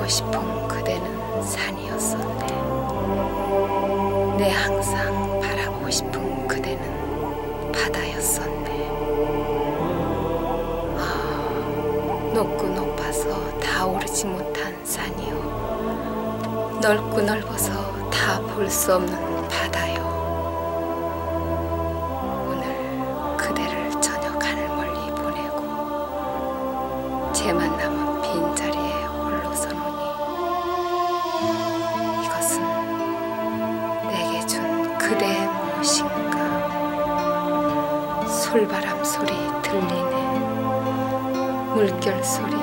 바라보고 싶은 그대는 산이었었네. 내 항상 바라보고 싶은 그대는 바다였었네. 높고 높아서 다 오르지 못한 산이요, 넓고 넓어서 다 볼 수 없는 바다요. 오늘 그대를 저녁 하늘 멀리 보내고 제만 남은 빈자리에 홀로 서노니 이것은 내게 준 그대의 무엇인가. 솔바람 소리 들리네. 물결 소리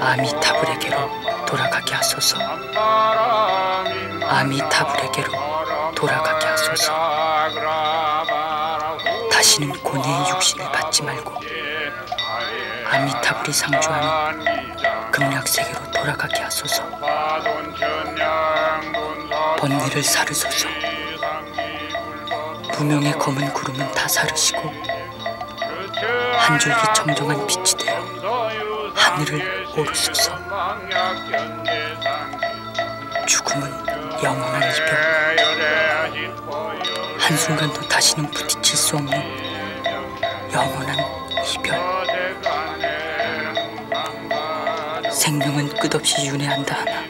아미타불에게로 돌아가게 하소서. 아미타불에게로 돌아가게 하소서. 다시는 고뇌의 육신을 받지 말고 아미타불이 상주하는 극락세계로 돌아가게 하소서. 번뇌를 사르소서. 무명의 검은 구름은 다 사르시고 한 줄기 청정한 빛이 되어 하늘을 오르소서. 죽음은 영원한 이별. 한순간도 다시는 부딪힐 수 없는 영원한 이별. 생명은 끝없이 윤회한다 하나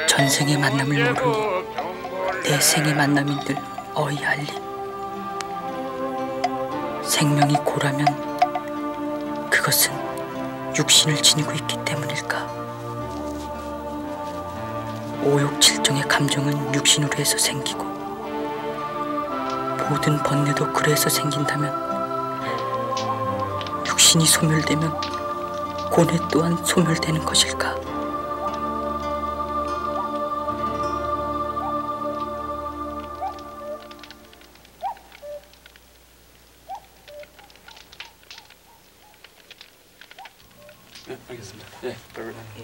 전생의 만남을 모르니 내 생의 만남인 들 어이할리. 생명이 고라면 그것은 육신을 지니고 있기 때문일까? 오욕칠정의 감정은 육신으로 해서 생기고 모든 번뇌도 그래서 생긴다면 육신이 소멸되면 고뇌 또한 소멸되는 것일까? 네, 알겠습니다. 네,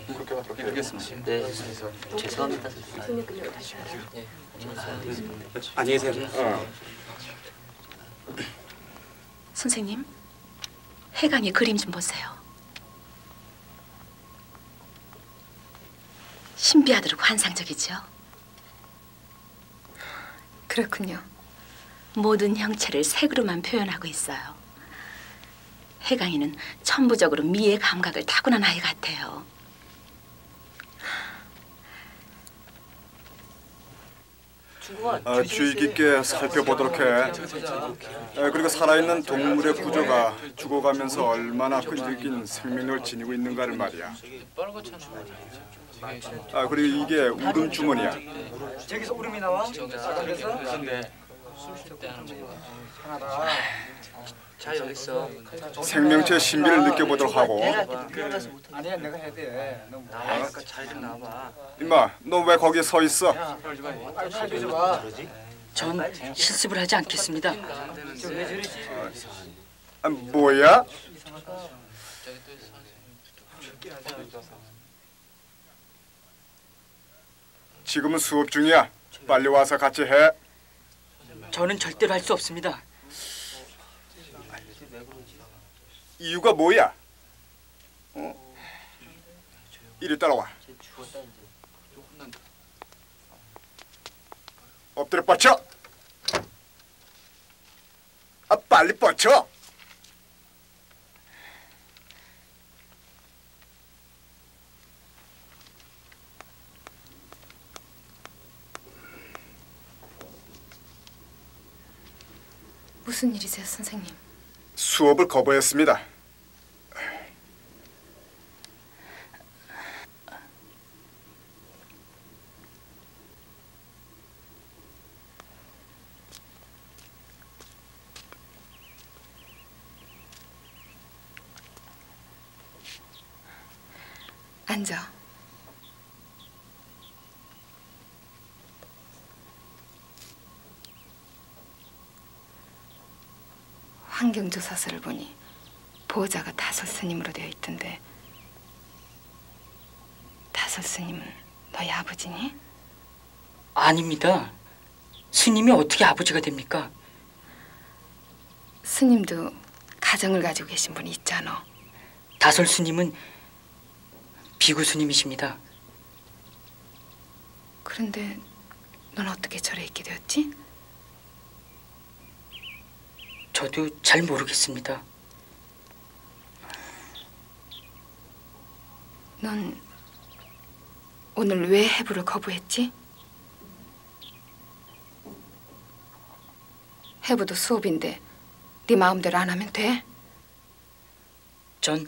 그렇게 알겠습니다. 네, 죄송합니다. 네, 안녕히 계세요. 선생님, 해강의 그림 좀 보세요. 신비하도록 환상적이죠? 그렇군요. 모든 형체를 색으로만 표현하고 있어요. 해강이는 천부적으로 미의 감각을 타고난 아이 같아요. 주의 깊게 살펴보도록 해. 그리고 살아있는 동물의 구조가 죽어가면서 얼마나 끈질긴 생명력을 지니고 있는가를 말이야. 그리고 이게 울음 주머니야. 저기서 울음이 나와? 그래서? 하나다. 자, 여기 있어. 생명체의 신비를 느껴보도록 하고. 아니야, 내가 해야 돼. 나와, 자리 좀 나와봐. 임마, 너 왜 거기에 서 있어? 칼 줘봐. 전 실습을 하지 않겠습니다. 뭐야? 지금은 수업 중이야. 빨리 와서 같이 해. 저는 절대로 할 수 없습니다. 이유가 뭐야? 이리 따라와. 엎드려 뻗쳐. 빨리 뻗쳐. 무슨 일이세요, 선생님? 수업을 거부했습니다. 앉아. 환경조사서를 보니 보호자가 다솔 스님으로 되어 있던데 다솔 스님은 너희 아버지니? 아닙니다. 스님이 어떻게 아버지가 됩니까? 스님도 가정을 가지고 계신 분이 있잖아. 다솔 스님은 비구 스님이십니다. 그런데 넌 어떻게 절에 있게 되었지? 저도 잘 모르겠습니다. 넌 오늘 왜 해부를 거부했지? 해부도 수업인데 네 마음대로 안 하면 돼? 전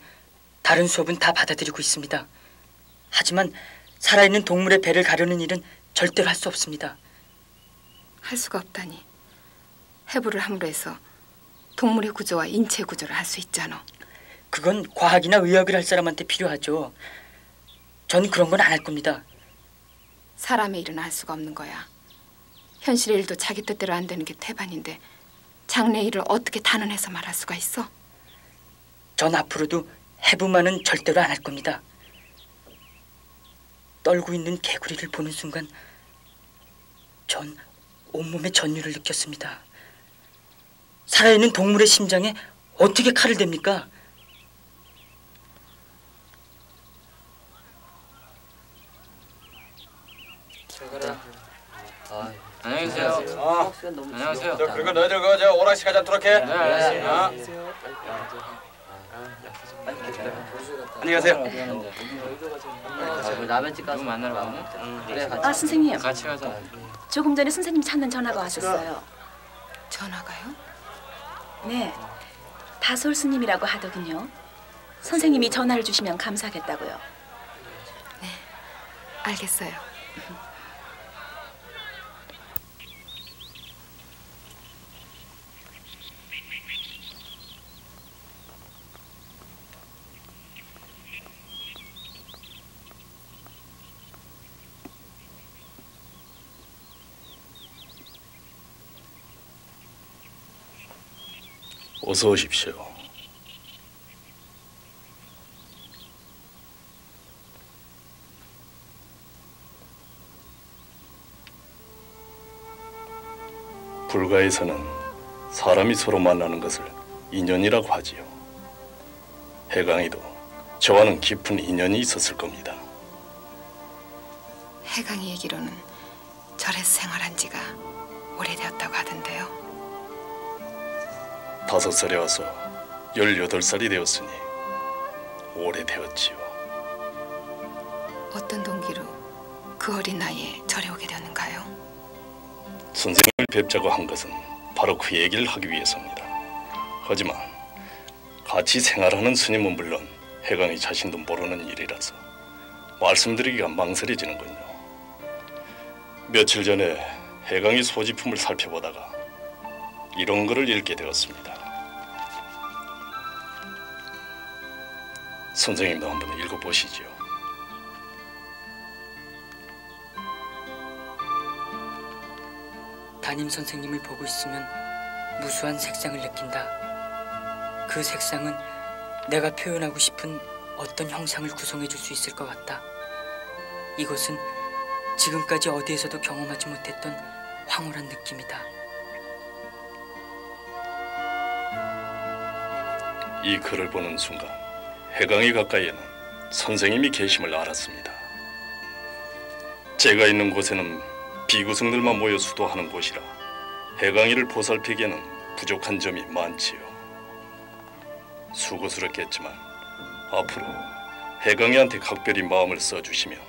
다른 수업은 다 받아들이고 있습니다. 하지만 살아있는 동물의 배를 가르는 일은 절대로 할 수 없습니다. 할 수가 없다니. 해부를 함으로 해서 동물의 구조와 인체 구조를 할 수 있잖아. 그건 과학이나 의학을 할 사람한테 필요하죠. 전 그런 건 안 할 겁니다. 사람의 일은 할 수가 없는 거야. 현실의 일도 자기 뜻대로 안 되는 게 태반인데 장래의 일을 어떻게 단언해서 말할 수가 있어? 전 앞으로도 해부만은 절대로 안 할 겁니다. 떨고 있는 개구리를 보는 순간 전 온몸에 전율을 느꼈습니다. 살아있는 동물의 심장에 어떻게 칼을 댑니까? 안녕히 계세요. 안녕하세요. 그리고 너희들 그저 오락실 가지 않도록 해. 네, 알겠습니다. 안녕히 가세요. 라면집 가서 만나러 가면? 그래, 같이. 아, 선생님. 같이 가자. 조금 전에 선생님 찾는 전화가 왔었어요. 전화가요? 네. 다솔 스님이라고 하더군요. 선생님이 전화를 주시면 감사하겠다고요. 네, 알겠어요. 어서 오십시오. 불가에서는 사람이 서로 만나는 것을 인연이라고 하지요. 해강이도 저와는 깊은 인연이 있었을 겁니다. 해강이 얘기로는 절에서 생활한 지가 오래되었다고 하던데요. 5살에 와서 18살이 되었으니 오래되었지요. 어떤 동기로 그 어린 나이에 절에 오게 되었는가요? 선생님을 뵙자고 한 것은 바로 그 얘기를 하기 위해서입니다. 하지만 같이 생활하는 스님은 물론 해강이 자신도 모르는 일이라서 말씀드리기가 망설여지는군요. 며칠 전에 해강이 소지품을 살펴보다가 이런 글을 읽게 되었습니다. 선생님도 한번 읽어보시지요. 담임 선생님을 보고 있으면 무수한 색상을 느낀다. 그 색상은 내가 표현하고 싶은 어떤 형상을 구성해 줄 수 있을 것 같다. 이것은 지금까지 어디에서도 경험하지 못했던 황홀한 느낌이다. 이 글을 보는 순간 해강이 가까이에는 선생님이 계심을 알았습니다. 제가 있는 곳에는 비구승들만 모여 수도하는 곳이라 해강이를 보살피기에는 부족한 점이 많지요. 수고스럽겠지만 앞으로 해강이한테 각별히 마음을 써주시면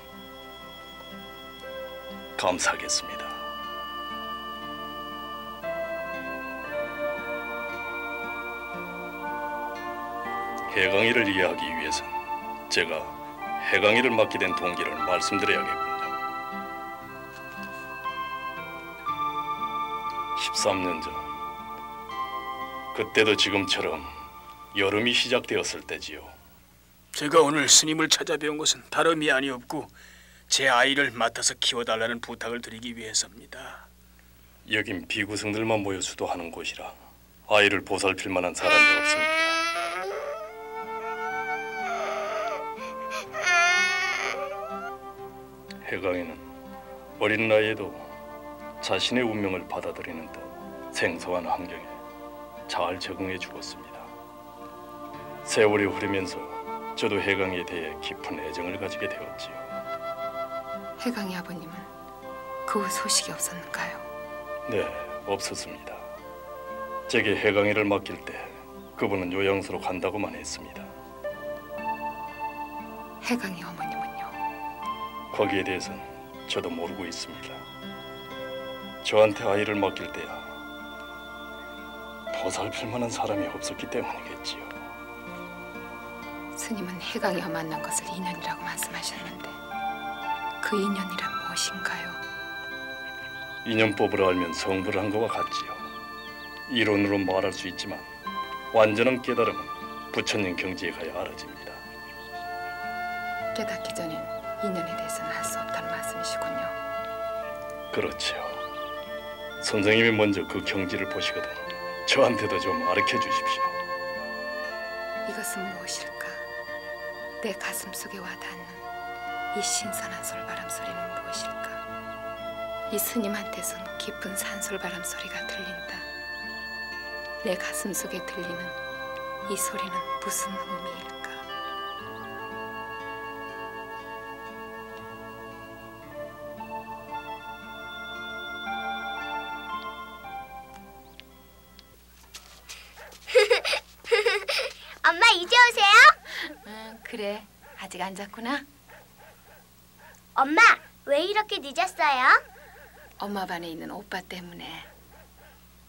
감사하겠습니다. 해강이를 이해하기 위해선 제가 해강이를 맡게 된 동기를 말씀드려야겠군요. 13년 전, 그때도 지금처럼 여름이 시작되었을 때지요. 제가 오늘 스님을 찾아뵈온 것은 다름이 아니었고 제 아이를 맡아서 키워달라는 부탁을 드리기 위해서입니다. 여긴 비구성들만 모여 수도하는 곳이라 아이를 보살필 만한 사람이 없습니다. 해강이는 어린 나이에도 자신의 운명을 받아들이는 듯 생소한 환경에 잘 적응해 죽었습니다. 세월이 흐르면서 저도 해강이에 대해 깊은 애정을 가지게 되었지요. 해강이 아버님은 그 후 소식이 없었는가요? 네, 없었습니다. 제게 해강이를 맡길 때 그분은 요양소로 간다고만 했습니다. 해강이 어머님은요? 거기에 대해서는 저도 모르고 있습니다. 저한테 아이를 맡길 때야 보살필 만한 사람이 없었기 때문이겠지요. 스님은 해강이와 만난 것을 인연이라고 말씀하셨는데 그 인연이란 무엇인가요? 인연법을 알면 성불을 한 것과 같지요. 이론으로 말할 수 있지만 완전한 깨달음은 부처님 경지에 가야 알아집니다. 깨닫기 전엔 인연에 대해서는 할 수 없다는 말씀이시군요. 그렇지요. 선생님이 먼저 그 경지를 보시거든 저한테도 좀 가르쳐 주십시오. 이것은 무엇일까? 내 가슴 속에 와닿는 이 신선한 솔바람 소리는 무엇일까? 이 스님한테선 깊은 산솔바람 소리가 들린다. 내 가슴 속에 들리는 이 소리는 무슨 의미일까? 엄마 이제 오세요? 그래, 아직 안 잤구나? 엄마 왜 이렇게 늦었어요? 엄마 반에 있는 오빠 때문에.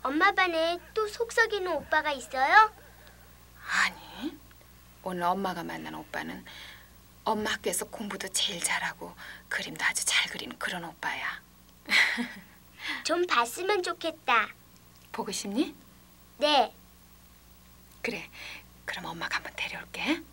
엄마 반에 또 속썩이는 오빠가 있어요? 아니, 오늘 엄마가 만난 오빠는 엄마 학교에서 공부도 제일 잘하고 그림도 아주 잘 그리는 그런 오빠야. 좀 봤으면 좋겠다. 보고 싶니? 네. 그래, 그럼 엄마가 한번 데려올게.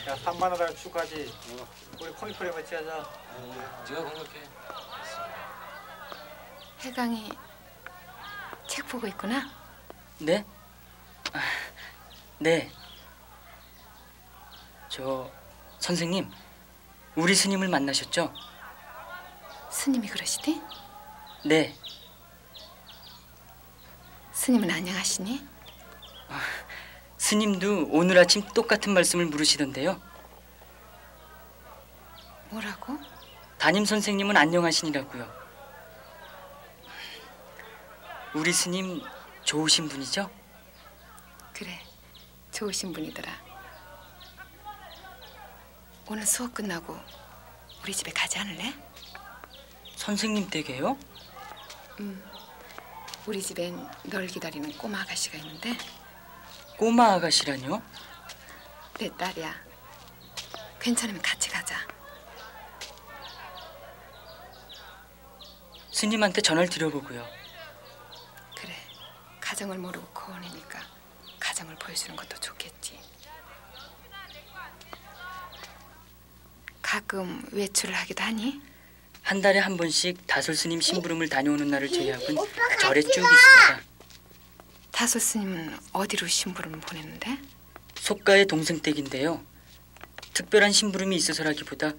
야, 3만 원 달라 축하하지. 우리 콩이풀에 같이 하자. 네가 공격해. 해강이 책 보고 있구나? 네? 네. 저 선생님, 우리 스님을 만나셨죠? 스님이 그러시대? 네. 스님은 안녕하시니? 스님도 오늘 아침 똑같은 말씀을 물으시던데요. 뭐라고? 담임 선생님은 안녕하시니라고요. 우리 스님 좋으신 분이죠? 그래, 좋으신 분이더라. 오늘 수업 끝나고 우리 집에 가지 않을래? 선생님 댁에요? 우리 집엔 널 기다리는 꼬마 아가씨가 있는데. 꼬마 아가씨라뇨? 내 딸이야. 괜찮으면 같이 가자. 스님한테 전화를 드려보고요. 그래, 가정을 모르고 거원이니까 가정을 보여주는 것도 좋겠지. 가끔 외출을 하기도 하니? 한 달에 한 번씩 다솔 스님 심부름을 다녀오는 날을 제외하고는 절에 쭉 가. 있습니다. 다솔 스님은 어디로 심부름을 보냈는데? 속가의 동생 댁인데요. 특별한 심부름이 있어서라기보다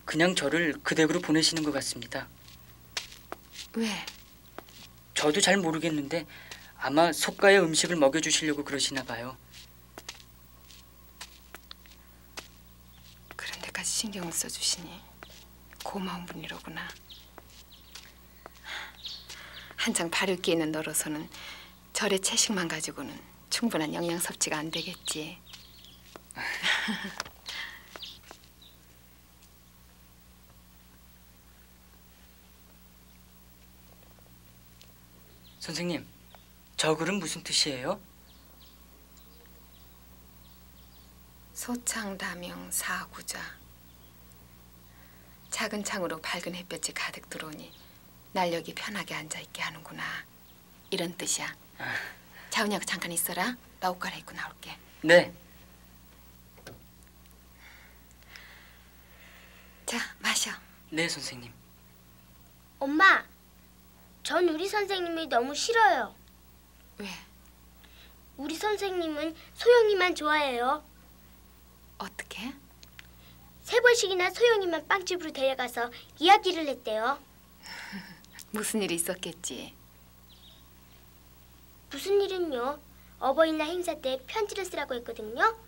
그냥 저를 그 댁으로 보내시는 것 같습니다. 왜? 저도 잘 모르겠는데 아마 속가의 음식을 먹여주시려고 그러시나 봐요. 그런 데까지 신경을 써주시니 고마운 분이로구나. 한창 발육기에 있는 너로서는 절의 채식만 가지고는 충분한 영양 섭취가 안 되겠지. 선생님, 저 글은 무슨 뜻이에요? 소창다명 사구자. 작은 창으로 밝은 햇볕이 가득 들어오니 날 여기 편하게 앉아있게 하는구나. 이런 뜻이야. 자은이하고 잠깐 있어라. 나 옷 갈아입고 나올게. 네. 자, 마셔. 네, 선생님. 엄마, 전 우리 선생님이 너무 싫어요. 왜? 우리 선생님은 소영이만 좋아해요. 어떻게? 3번씩이나 소영이만 빵집으로 데려가서 이야기를 했대요. 무슨 일이 있었겠지. 무슨 일은요? 어버이날 행사 때 편지를 쓰라고 했거든요.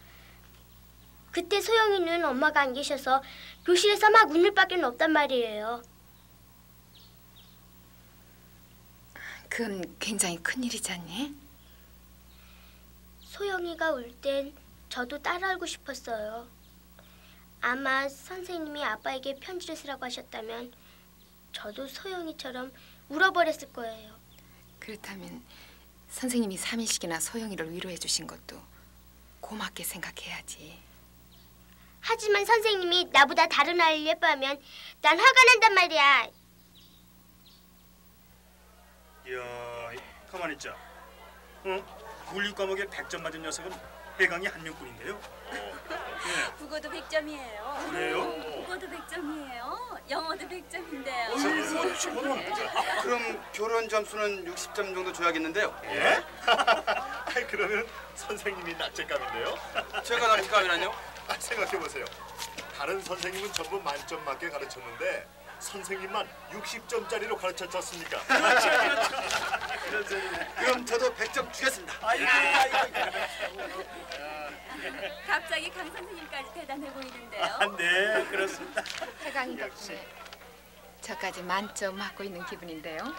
그때 소영이는 엄마가 안 계셔서 교실에서 막 웃을 밖에 없단 말이에요. 그건 굉장히 큰일이잖니? 소영이가 울 땐 저도 따라 울고 싶었어요. 아마 선생님이 아빠에게 편지를 쓰라고 하셨다면 저도 소영이처럼 울어버렸을 거예요. 그렇다면 선생님이 3일씩이나 소영이를 위로해 주신 것도 고맙게 생각해야지. 하지만 선생님이 나보다 다른 아이를 예뻐하면 난 화가 난단 말이야. 이야, 가만히 있자. 국립 과목에 100점 맞은 녀석은 해강이 한 명뿐인데요. 국어도 100점이에요. 그래요? 국어도 100점이에요. 영어도 100점인데요. 그럼 교련 점수는 60점 정도 줘야겠는데요. 예? 그러면 선생님이 낙제감인데요? 제가 낙제감이라뇨? 생각해보세요. 다른 선생님은 전부 만점 맞게 가르쳤는데 선생님만 60점짜리로 가르쳤지 않습니까? 그럼 저도 100점 주겠습니다. 갑자기 강 선생님까지 대단해 보이는데요. 네, 그렇습니다. 해강이 덕분에 저까지 만점 맞고 있는 기분인데요.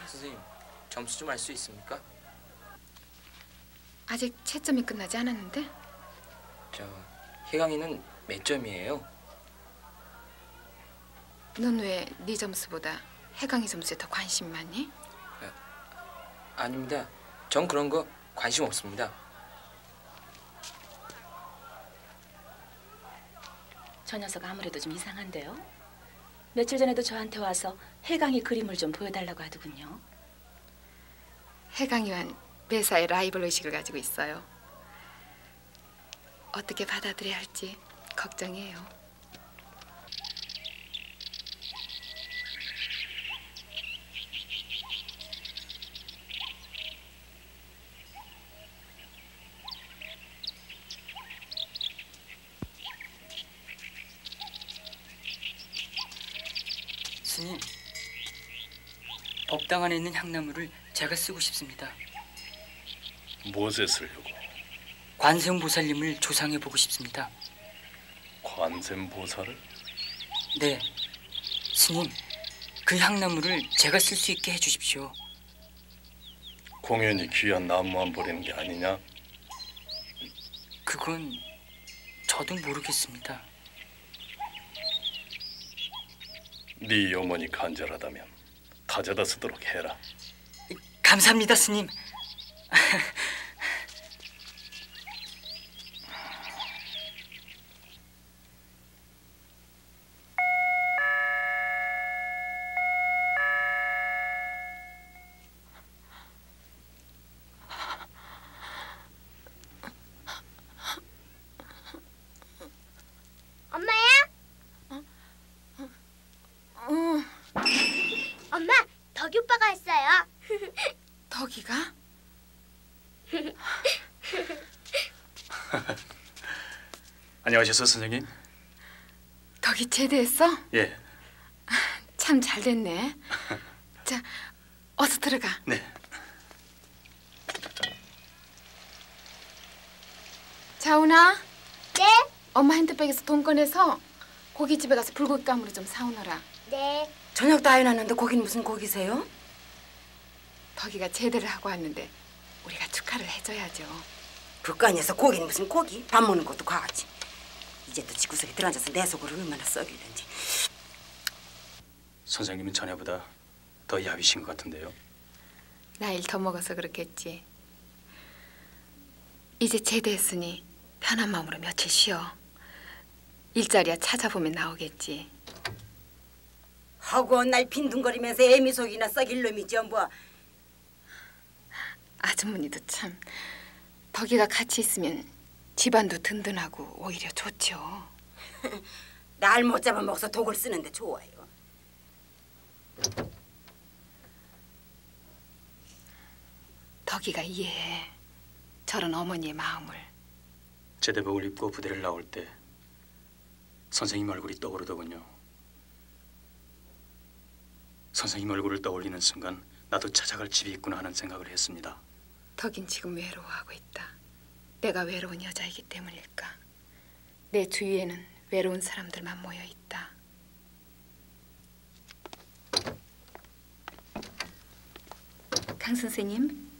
선생님, 점수 좀 알 수 있습니까? 아직 채점이 끝나지 않았는데? 혜강이는 몇 점이에요? 넌 왜 네 점수보다 해강이 점수에 더 관심 많니? 아닙니다. 전 그런 거 관심 없습니다. 저 녀석 아무래도 좀 이상한데요. 며칠 전에도 저한테 와서 해강이 그림을 좀 보여달라고 하더군요. 해강이와는 매사에 라이벌 의식을 가지고 있어요. 어떻게 받아들여야 할지 걱정이에요. 스님, 법당 안에 있는 향나무를 제가 쓰고 싶습니다. 무엇에 쓰려고? 관세음보살님을 조상해보고 싶습니다. 관세음보살을? 네, 스님, 그 향나무를 제가 쓸 수 있게 해주십시오. 공연히 귀한 나무만 버리는 게 아니냐? 그건 저도 모르겠습니다. 네 어머니 간절하다면 가져다 쓰도록 해라. 감사합니다, 스님. 엄마야? 엄마, 덕이 오빠가 왔어요. 덕이가? 안녕하셨어, 선생님. 덕이 제대했어? 예. 참 잘됐네. 자, 어서 들어가. 네. 자훈아. 네? 엄마 핸드백에서 돈 꺼내서 고깃집에 가서 불고기감으로 좀 사오너라. 네. 저녁도 안 해놨는데 고기는 무슨 고기세요? 덕이가 제대를 하고 왔는데 우리가 축하를 해줘야죠. 북간에서 고기는 무슨 고기? 밥 먹는 것도 과하지. 이제 또 집구석에 들어앉아서 내 속을 얼마나 썩이는지. 선생님은 전에보다 더 야위신 것 같은데요. 나이를 더 먹어서 그렇겠지. 이제 제대했으니 편한 마음으로 며칠 쉬어. 일자리야 찾아보면 나오겠지. 허구한 날 빈둥거리면서 애미 속이나 썩일 놈이지 뭐. 아주머니도 참 덕이가 같이 있으면 집안도 든든하고 오히려 좋죠. 날 못 잡아먹어서 독을 쓰는데 좋아요. 덕이가 이해해. 저런 어머니의 마음을. 제대복을 입고 부대를 나올 때 선생님 얼굴이 떠오르더군요. 선생님 얼굴을 떠올리는 순간 나도 찾아갈 집이 있구나 하는 생각을 했습니다. 덕인 지금 외로워하고 있다. 내가 외로운 여자이기 때문일까? 내 주위에는 외로운 사람들만 모여 있다. 강 선생님,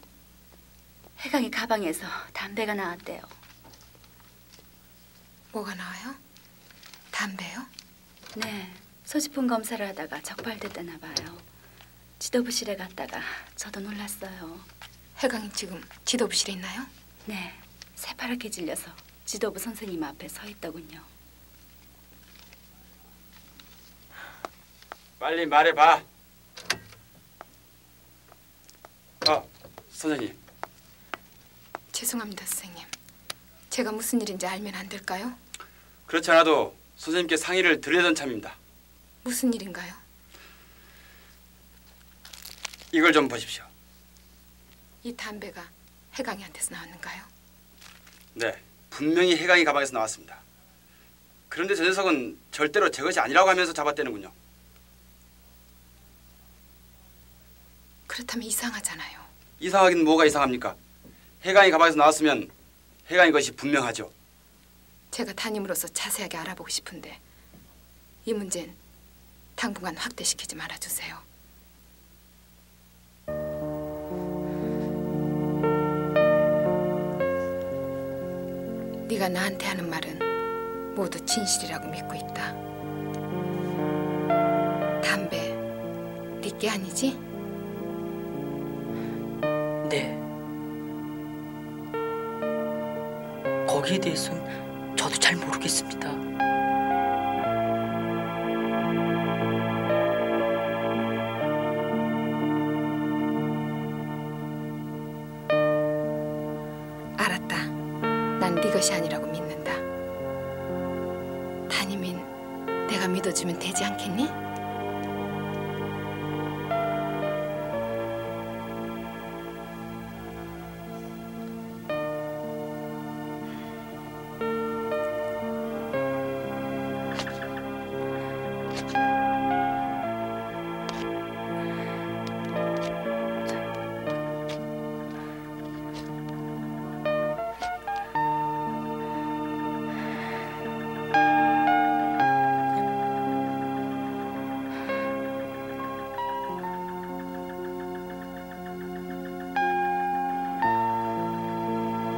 해강이 가방에서 담배가 나왔대요. 뭐가 나와요? 담배요? 네, 소지품 검사를 하다가 적발됐다나 봐요. 지도부실에 갔다가 저도 놀랐어요. 해강이 지금 지도부실에 있나요? 네, 새파랗게 질려서 지도부 선생님 앞에 서 있더군요. 빨리 말해봐. 선생님. 죄송합니다, 선생님. 제가 무슨 일인지 알면 안 될까요? 그렇지 않아도 선생님께 상의를 드리려던 참입니다. 무슨 일인가요? 이걸 좀 보십시오. 이 담배가 해강이한테서 나왔는가요? 네, 분명히 해강이 가방에서 나왔습니다. 그런데 저 녀석은 절대로 제 것이 아니라고 하면서 잡아떼는군요. 그렇다면 이상하잖아요. 이상하긴 뭐가 이상합니까? 해강이 가방에서 나왔으면 해강이 것이 분명하죠. 제가 담임으로서 자세하게 알아보고 싶은데 이 문제는 당분간 확대시키지 말아주세요. 네가 나한테 하는 말은 모두 진실이라고 믿고 있다. 담배, 네게 아니지? 네. 거기에 대해서는 저도 잘 모르겠습니다. 알았다. 난 네 것이 아니라고 믿는다. 담임인 내가 믿어주면 되지 않겠니?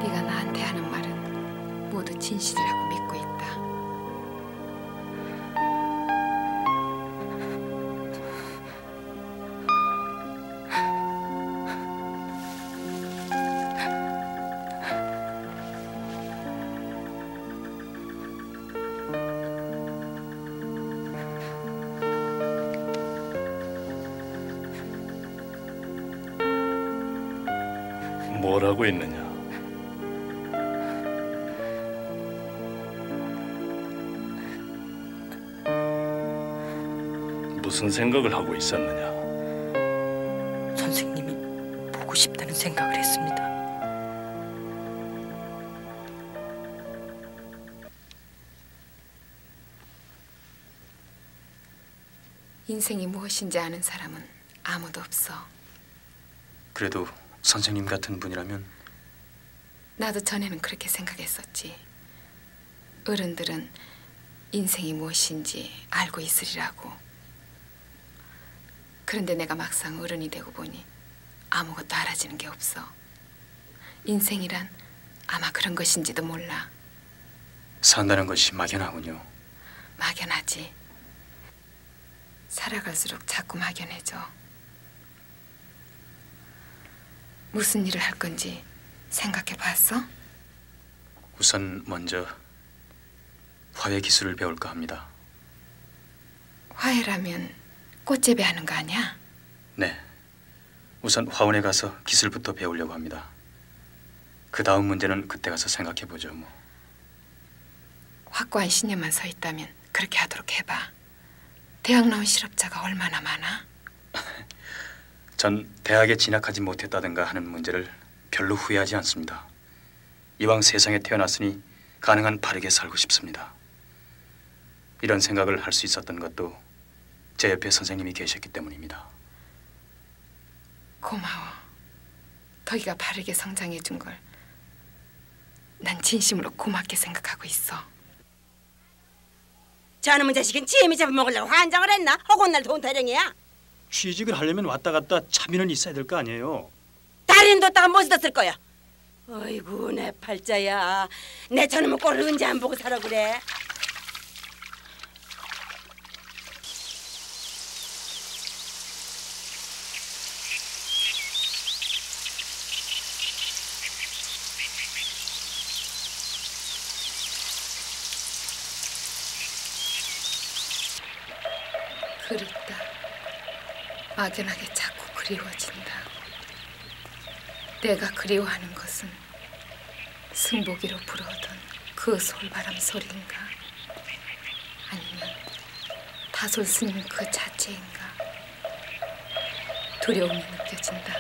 네가 나한테 하는 말은 모두 진실이라고 믿고 있다. 뭘 하고 있느냐? 무슨 생각을 하고 있었느냐? 선생님이 보고 싶다는 생각을 했습니다. 인생이 무엇인지 아는 사람은 아무도 없어. 그래도 선생님 같은 분이라면 나도 전에는 그렇게 생각했었지. 어른들은 인생이 무엇인지 알고 있으리라고. 그런데 내가 막상 어른이 되고 보니 아무것도 알아지는 게 없어. 인생이란 아마 그런 것인지도 몰라. 산다는 것이 막연하군요. 막연하지. 살아갈수록 자꾸 막연해져. 무슨 일을 할 건지 생각해 봤어? 우선 먼저 화훼 기술을 배울까 합니다. 화훼라면 꽃재배 하는 거 아니야? 네. 우선 화원에 가서 기술부터 배우려고 합니다. 그 다음 문제는 그때 가서 생각해 보죠. 뭐. 확고한 신념만 서 있다면 그렇게 하도록 해봐. 대학 나온 실업자가 얼마나 많아? 전 대학에 진학하지 못했다든가 하는 문제를 별로 후회하지 않습니다. 이왕 세상에 태어났으니 가능한 바르게 살고 싶습니다. 이런 생각을 할 수 있었던 것도 제 옆에 선생님이 계셨기 때문입니다. 고마워. 덕이가 바르게 성장해 준 걸 난 진심으로 고맙게 생각하고 있어. 저놈의 자식은 지혜미 잡아먹으려고 환장을 했나? 허구날 돈 타령이야. 취직을 하려면 왔다 갔다 차비는 있어야 될 거 아니에요. 다리는 뒀다가 못이다 쓸 거야. 어이구 내 팔자야. 내 저놈의 꼴을 언제 안 보고 살아 그래. 그립다. 막연하게 자꾸 그리워진다. 내가 그리워하는 것은 승복이로 불어오던 그 솔바람 소리인가? 아니면 다솔 스님 그 자체인가? 두려움이 느껴진다.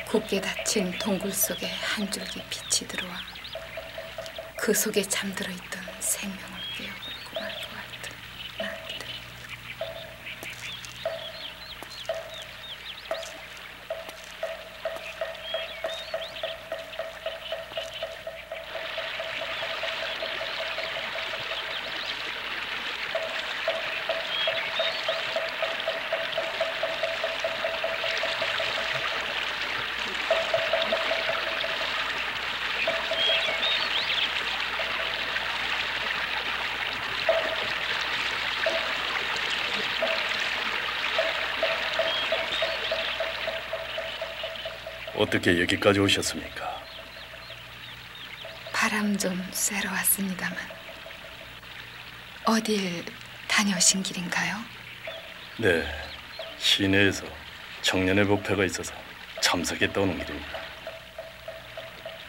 굳게 닫힌 동굴 속에 한 줄기 빛이 들어와 그 속에 잠들어 있던 생명을 깨어버리고 말 것 같은 나한테. 어떻게 여기까지 오셨습니까? 바람 좀 쐬러 왔습니다만 어딜 다녀오신 길인가요? 네, 시내에서 청년의 법회가 있어서 참석했다 오는 길입니다.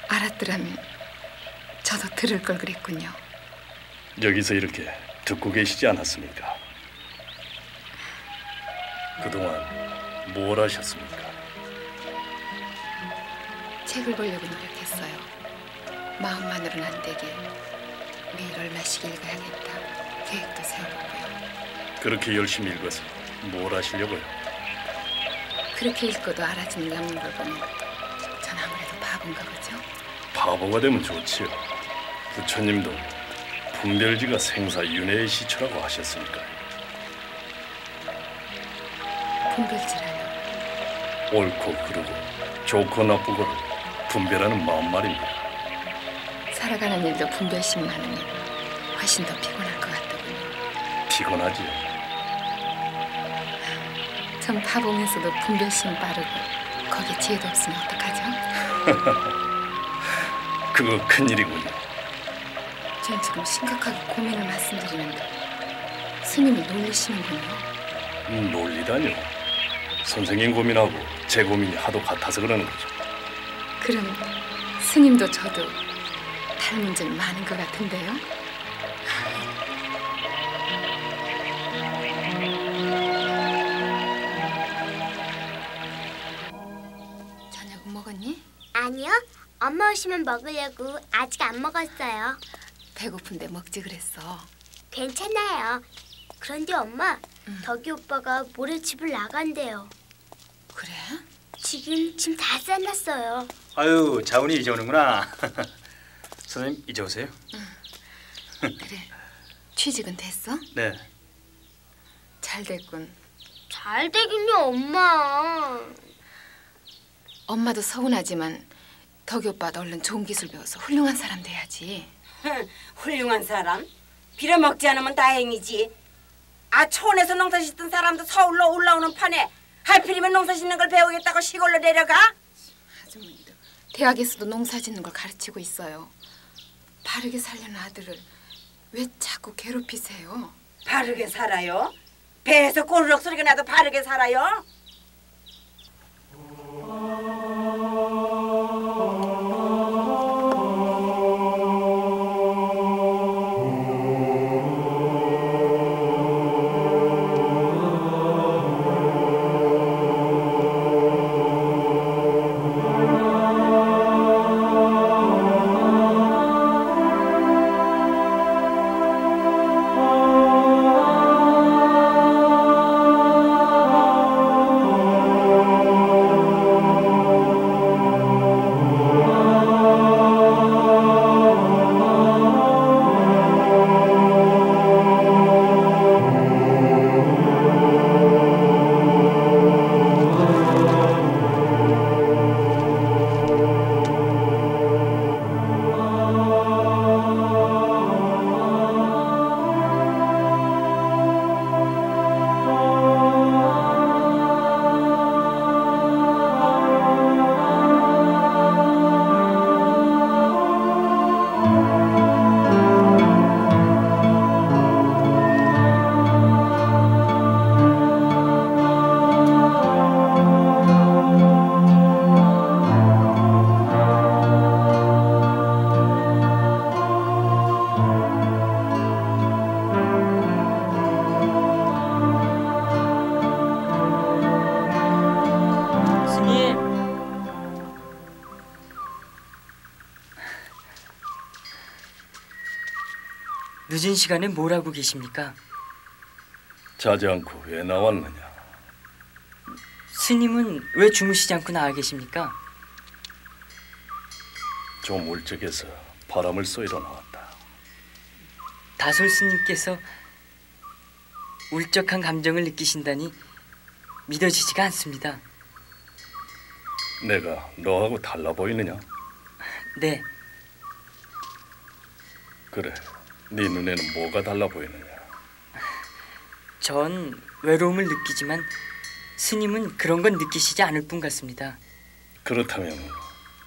알았더라면 저도 들을 걸 그랬군요. 여기서 이렇게 듣고 계시지 않았습니까? 그동안 뭘 하셨습니까? 책을 보려고 노력했어요. 마음만으로는 안 되게 매일 얼마씩 읽어야겠다 계획도 세워보고요. 그렇게 열심히 읽어서 뭘 하시려고요? 그렇게 읽고도 알아지는 게 없는 걸 보면 전 아무래도 바본가 보죠? 바보가 되면 좋지요. 부처님도 분별지가 생사윤회의 시초라고 하셨으니까요. 분별지라뇨? 옳고 그르고 좋고 나쁘고를 분별하는 마음 말입니다. 살아가는 일도 분별심 많으면 훨씬 더 피곤할 것 같더군요. 피곤하지요. 전 바보면서도 분별심 빠르고 거기에 지혜도 없으면 어떡하죠? 그거 큰일이군요. 전 지금 심각하게 고민을 말씀드리는데 스님이 놀리시는군요. 놀리다뇨. 선생님 고민하고 제 고민이 하도 같아서 그러는 거죠. 그럼 스님도 저도 닮은 점이 많은 것 같은데요? 저녁은 먹었니? 아니요. 엄마 오시면 먹으려고 아직 안 먹었어요. 배고픈데 먹지 그랬어. 괜찮아요. 그런데 엄마, 덕이 오빠가 모레 집을 나간대요. 그래? 지금 짐 다 싸놨어요. 아유, 자훈이 이제 오는구나. 선생님 이제 오세요. 그래. 취직은 됐어? 네. 잘 됐군. 잘 되긴요, 엄마. 엄마도 서운하지만 덕이 오빠도 얼른 좋은 기술 배워서 훌륭한 사람 돼야지. 훌륭한 사람? 빌어먹지 않으면 다행이지. 초원에서 농사 짓던 사람도 서울로 올라오는 판에 하필이면 농사 짓는 걸 배우겠다고 시골로 내려가? 아주머니도 대학에서도 농사 짓는 걸 가르치고 있어요. 바르게 살려는 아들을 왜 자꾸 괴롭히세요? 바르게 살아요? 배에서 꼬르륵 소리가 나도 바르게 살아요? 늦은 시간에 뭘 하고 계십니까? 자지 않고 왜 나왔느냐? 스님은 왜 주무시지 않고 나와 계십니까? 좀 울적해서 바람을 쏘이러 나왔다. 다솔 스님께서 울적한 감정을 느끼신다니 믿어지지가 않습니다. 내가 너하고 달라 보이느냐? 네. 그래, 네 눈에는 뭐가 달라 보이느냐? 전 외로움을 느끼지만 스님은 그런 건 느끼시지 않을 뿐 같습니다. 그렇다면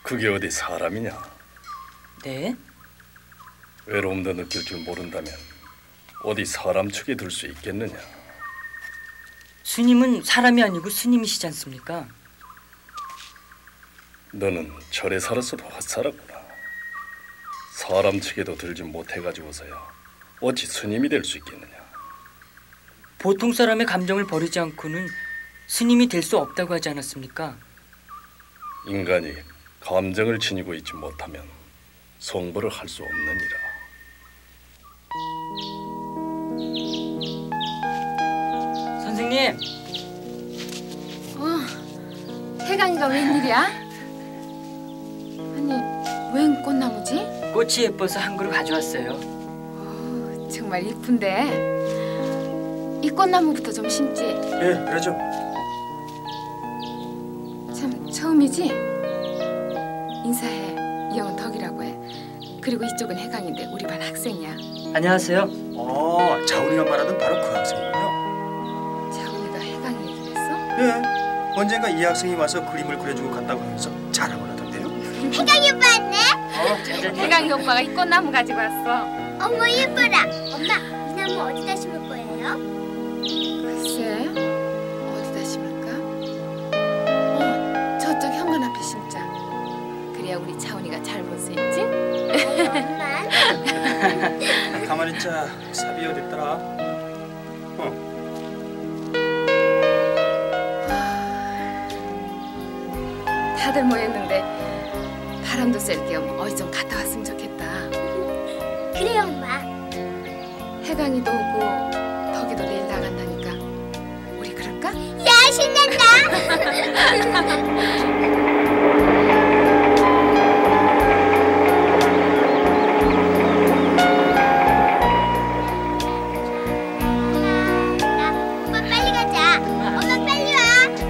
그게 어디 사람이냐? 네? 외로움도 느낄 줄 모른다면 어디 사람 축에 들 수 있겠느냐? 스님은 사람이 아니고 스님이시지 않습니까? 너는 절에 살았어도 헛살았구나. 사람 측에도 들지 못해가지고서야 어찌 스님이 될 수 있겠느냐? 보통 사람의 감정을 버리지 않고는 스님이 될 수 없다고 하지 않았습니까? 인간이 감정을 지니고 있지 못하면 성불을 할 수 없느니라. 선생님! 태강이가 웬일이야? 아니, 웬 꽃나무지? 꽃이 예뻐서 한 그루 가져왔어요. 정말 이쁜데. 이 꽃나무부터 좀 심지. 예, 그러죠. 참 처음이지? 인사해. 이 형은 덕이라고 해. 그리고 이쪽은 해강인데 우리 반 학생이야. 안녕하세요. 자훈이가 말하던 바로 그 학생이군요. 자훈이가 해강이 얘기를 했어? 예, 언젠가 이 학생이 와서 그림을 그려주고 갔다고 하면서 자랑을 하던데요. 해강이 오빠 왔네. 해강이 오빠가 이 꽃나무 가지고 왔어. 어머 예뻐라. 엄마, 이 나무 어디다 심을 거예요? 글쎄, 어디다 심을까? 저쪽 현관 앞에 심자. 그래야 우리 자훈이가 잘 볼 수 있지? 엄마. 가만히 있자. 삽이 어딨더라? 다들 모였는데 바람도 쐴 겸 어디 좀 갔다 왔으면 좋겠다. 그래요 엄마. 해강이도 오고 덕이도 내일 나간다니까 우리 그럴까? 야 신난다.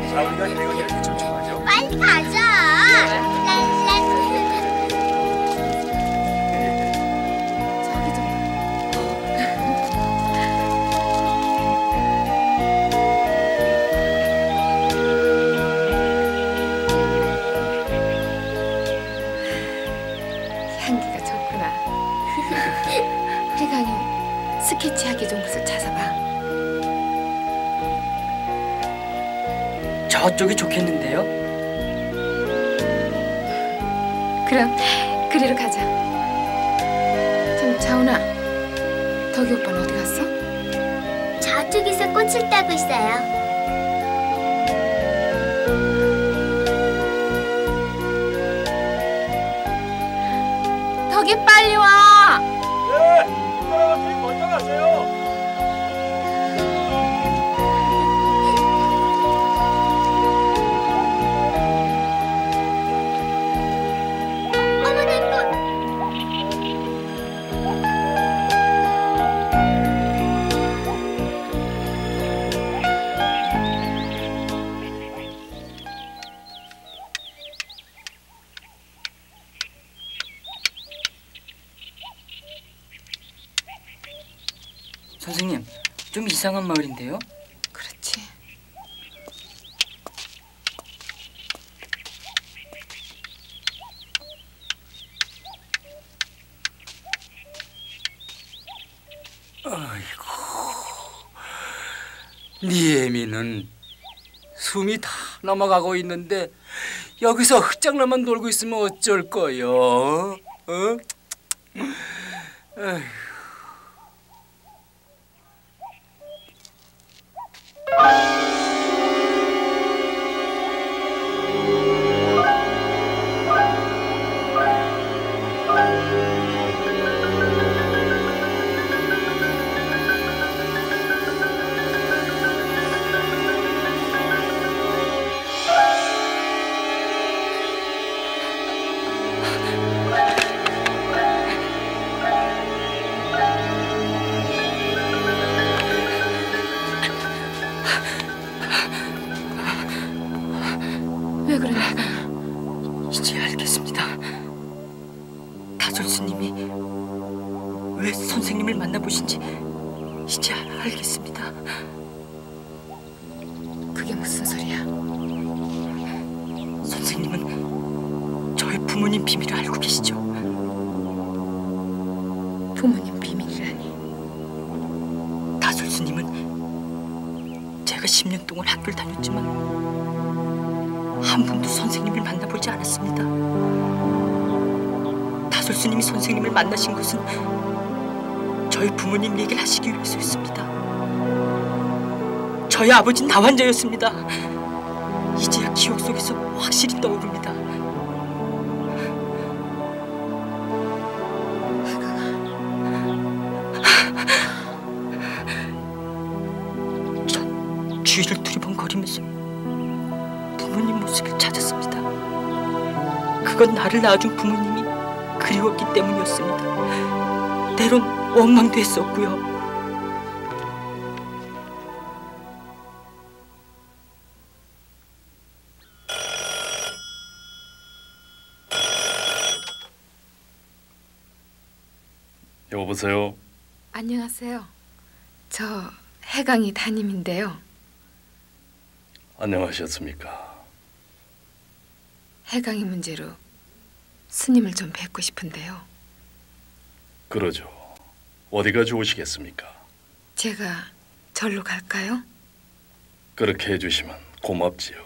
자훈이가 해강이를 그참 좋아하죠? 빨리 가자. 스케치하기 좋은 곳을 찾아봐. 저쪽이 좋겠는데요? 그럼 그리로 가자. 참, 자훈아, 덕이 오빠는 어디 갔어? 저쪽에서 꽃을 따고 있어요. 덕이 빨리 와. 네, 먼저 가세요. 선생님, 좀 이상한 마을인데요? 그렇지. 아이고, 네 애미는 숨이 다 넘어가고 있는데 여기서 흑장난만 놀고 있으면 어쩔 거요? 어? 에휴. 왜 그러냐? 이제 알겠습니다. 다솔스님이 왜 선생님을 만나보신지 이제 알겠습니다. 그게 무슨 소리야? 선생님은 저의 부모님 비밀을 알고 계시죠? 부모님 비밀이라니. 다솔스님은 제가 10년 동안 학교를 다녔지만 한 번도 선생님을 만나보지 않았습니다. 다솔스님이 선생님을 만나신 것은 저희 부모님 얘기를 하시기 위해서였습니다. 저희 아버지는 나환자였습니다. 이제야 기억 속에서 확실히 떠오릅니다. 전 주위를 두리번거리면서 부모님 모습을 찾았습니다. 그건 나를 낳아준 부모님이 그리웠기 때문이었습니다. 때론 원망도 했었고요. 여보세요? 안녕하세요. 저 해강이 담임인데요. 안녕하셨습니까? 해강이 문제로 스님을 좀 뵙고 싶은데요. 그러죠. 어디가 좋으시겠습니까? 제가 절로 갈까요? 그렇게 해주시면 고맙지요.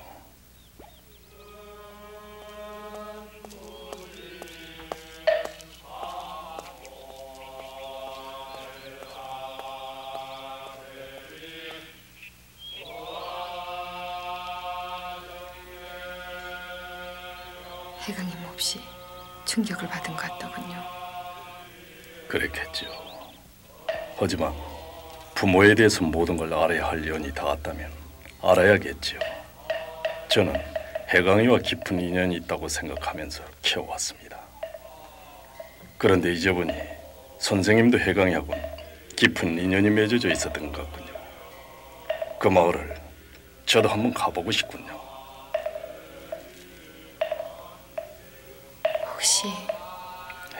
해강이 몹시 충격을 받은 것 같더군요. 그랬겠죠. 하지만 부모에 대해서 모든 걸 알아야 할 연이 닿았다면 알아야겠지요. 저는 해강이와 깊은 인연이 있다고 생각하면서 키워왔습니다. 그런데 이제 보니 선생님도 해강이하고는 깊은 인연이 맺어져 있었던 것 같군요. 그 마을을 저도 한번 가보고 싶군요. 혹시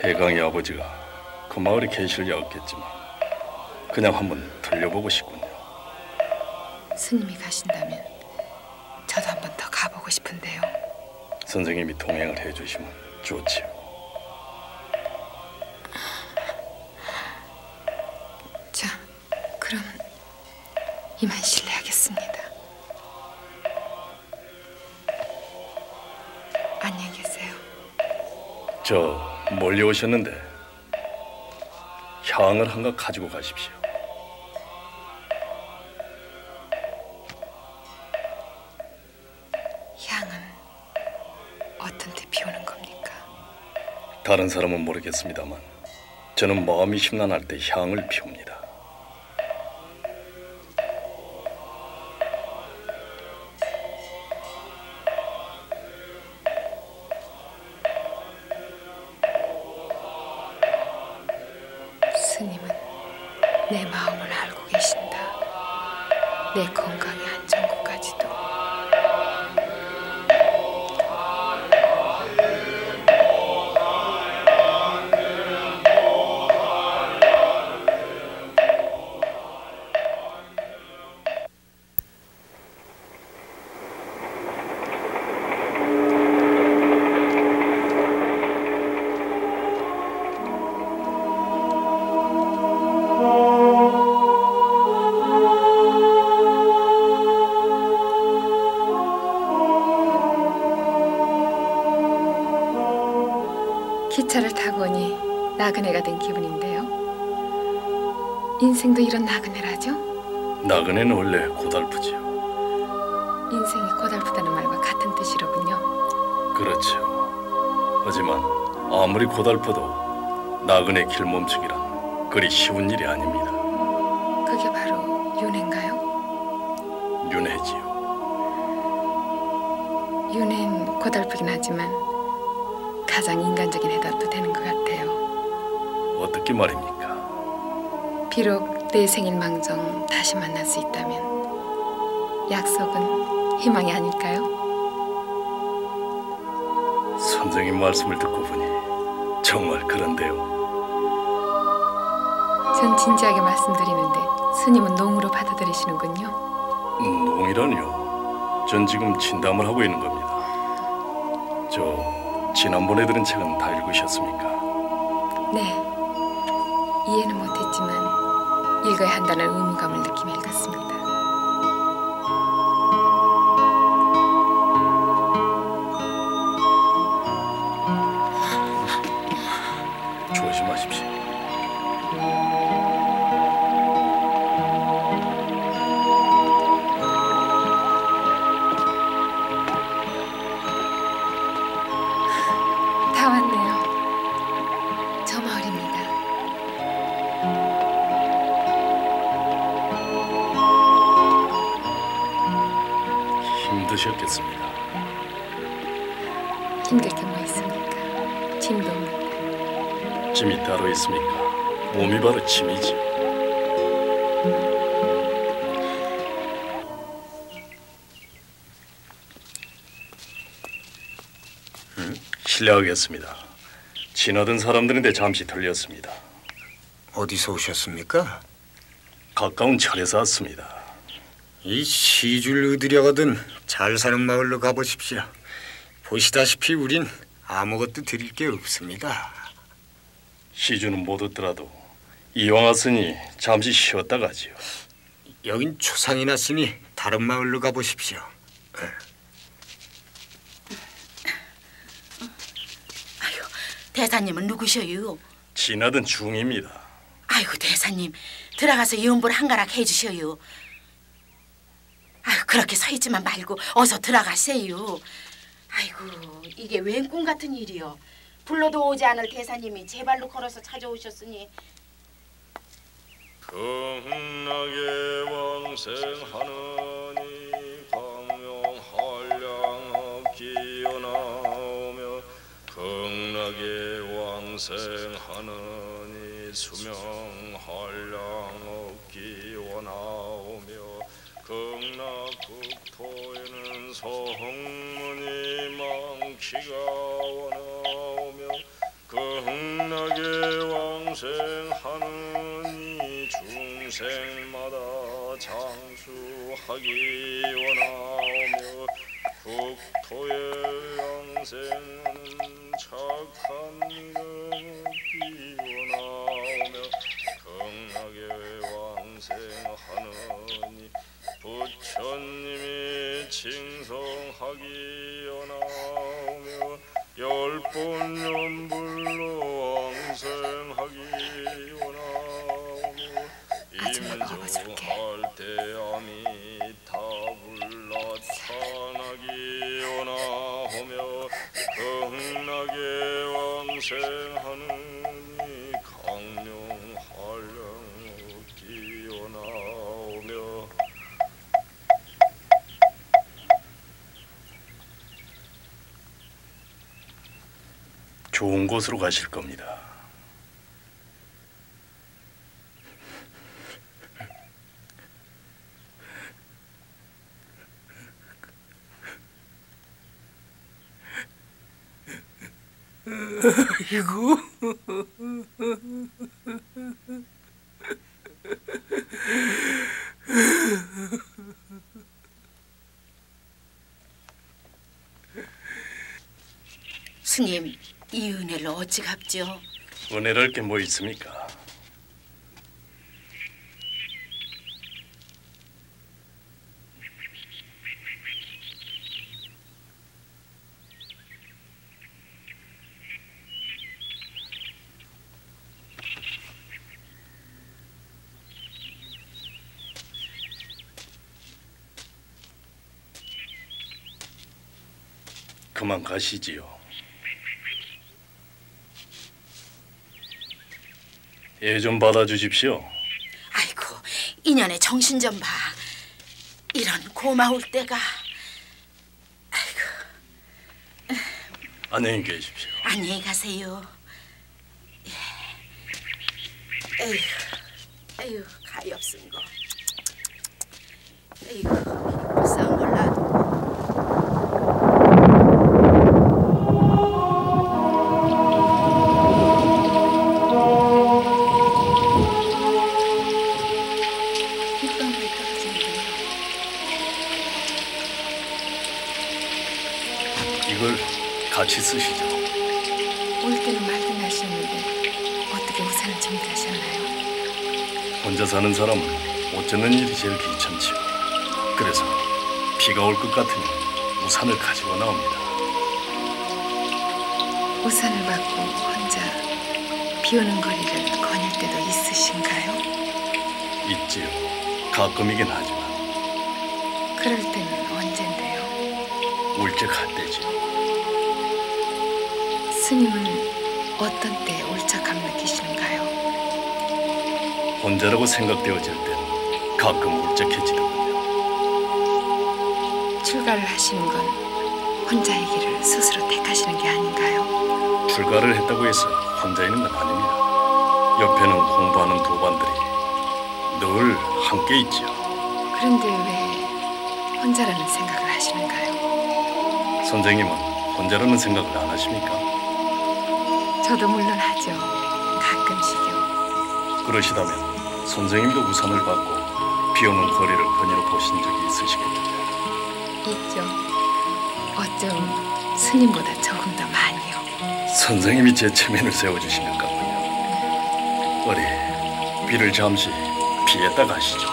해강이 아버지가 그 마을에 계실 리 없겠지만 그냥 한번 들려보고 싶군요. 스님이 가신다면 저도 한번 더 가보고 싶은데요. 선생님이 동행을 해주시면 좋지요. 자, 그럼 이만 실례하겠습니다. 안녕히 계세요. 저 멀리 오셨는데 향을 한가 가지고 가십시오. 향은 어떤 때 피우는 겁니까? 다른 사람은 모르겠습니다만 저는 마음이 심란할 때 향을 피웁니다. 스님은 내 마음을 알고 계신다. 내 건강의 안정구까지도. 기차를 타고 오니 나그네가 된 기분인데요. 인생도 이런 나그네라죠? 나그네는 원래 고달프지요. 인생이 고달프다는 말과 같은 뜻이로군요. 그렇죠. 하지만 아무리 고달퍼도 나그네 길 멈추기란 그리 쉬운 일이 아닙니다. 그게 바로 윤회인가요? 윤회지요. 윤회는 고달프긴 하지만 가장 인간적인 해답도 되는 것 같아요. 어떻게 말입니까? 비록 내 생일 망정 다시 만날 수 있다면 약속은 희망이 아닐까요? 선생님 말씀을 듣고 보니 정말 그런데요. 전 진지하게 말씀드리는데 스님은 농으로 받아들이시는군요. 농이라니요? 전 지금 진담을 하고 있는 겁니다. 저 지난번에 들은 책은 다 읽으셨습니까? 네, 이해는 못했지만 읽어야 한다는 의무감을 느끼며 읽었습니다. 조심하십시오. 다 왔네요. 저 마을입니다. 힘드셨겠습니다. 힘들 게 뭐 있습니까? 짐도 없는데. 짐이 따로 있습니까? 몸이 바로 짐이지. 실례하겠습니다. 지나던 사람들인데 잠시 들렸습니다. 어디서 오셨습니까? 가까운 절에서 왔습니다. 이 시줄 얻으려거든 잘 사는 마을로 가보십시오. 보시다시피 우린 아무것도 드릴 게 없습니다. 시주는 못 얻더라도 이왕 왔으니 잠시 쉬었다 가지요. 여긴 초상이 났으니 다른 마을로 가보십시오. 대사님은 누구셔요? 지나던 중입니다. 아이고 대사님 들어가서 연불 한가락 해주셔요. 아유 그렇게 서 있지만 말고 어서 들어가세요. 아이고 이게 웬 꿈 같은 일이요. 불러도 오지 않을 대사님이 제 발로 걸어서 찾아오셨으니. 극락에 왕생하느니 광명한량업기어나오며 극락에 왕생하느니 수명한량업기어나오며 극락국토에는 성문이 많기가 원하오며 극락에 왕생하느니 중생마다 장수하기 원하오며 국토에 왕생하는 착한 이름이 원하오며 극락에 왕생 왕생하느니 부처님이 칭송하기어나오며 열번 연불로 왕생하기어나오며 임종할 때 아미타불 나타나기어나오며 극락에 왕생하느니 강령한량 얻기어나오며 좋은 곳으로 가실 겁니다. 아이고. 스님, 이 은혜를 어찌 갚죠? 은혜랄 게 뭐 있습니까? 그만 가시지요. 애 좀 받아주십시오. 아이고, 인연의 정신 좀 봐. 이런 고마울 때가. 안녕히 계십시오. 안녕히 가세요. 에휴, 에휴, 가엾은 거. 에휴, 불쌍한 걸 놔두고. 이걸 같이 쓰시죠. 올 때는 맑은 날씨였는데 어떻게 우산을 준비하셨나요? 혼자 사는 사람은 옷 젖는 일이 제일 귀찮지요. 그래서 비가 올 것 같으니 우산을 가지고 나옵니다. 우산을 받고 혼자 비 오는 거리를 거닐 때도 있으신가요? 있지요. 가끔이긴 하지만 그럴 때는 언젠데요? 울적할 때지요. 스님은 어떤 때 울적함 느끼시는가요? 혼자라고 생각되어질 때는 가끔 울적해지더군요. 출가를 하시는 건 혼자의 길을 스스로 택하시는 게 아닌가요? 출가를 했다고 해서 혼자 있는 건 아닙니다. 옆에는 공부하는 도반들이 늘 함께 있지요. 그런데 왜 혼자라는 생각을 하시는가요? 선생님은 혼자라는 생각을 안 하십니까? 저도 물론 하죠. 가끔씩요. 그러시다면 선생님도 우산을 받고 비 오는 거리를 거닐어 보신 적이 있으시겠군요. 있죠. 어쩜 스님보다 조금 더 많이요. 선생님이 제 체면을 세워주신 것 같군요. 어리, 비를 잠시 피했다 가시죠.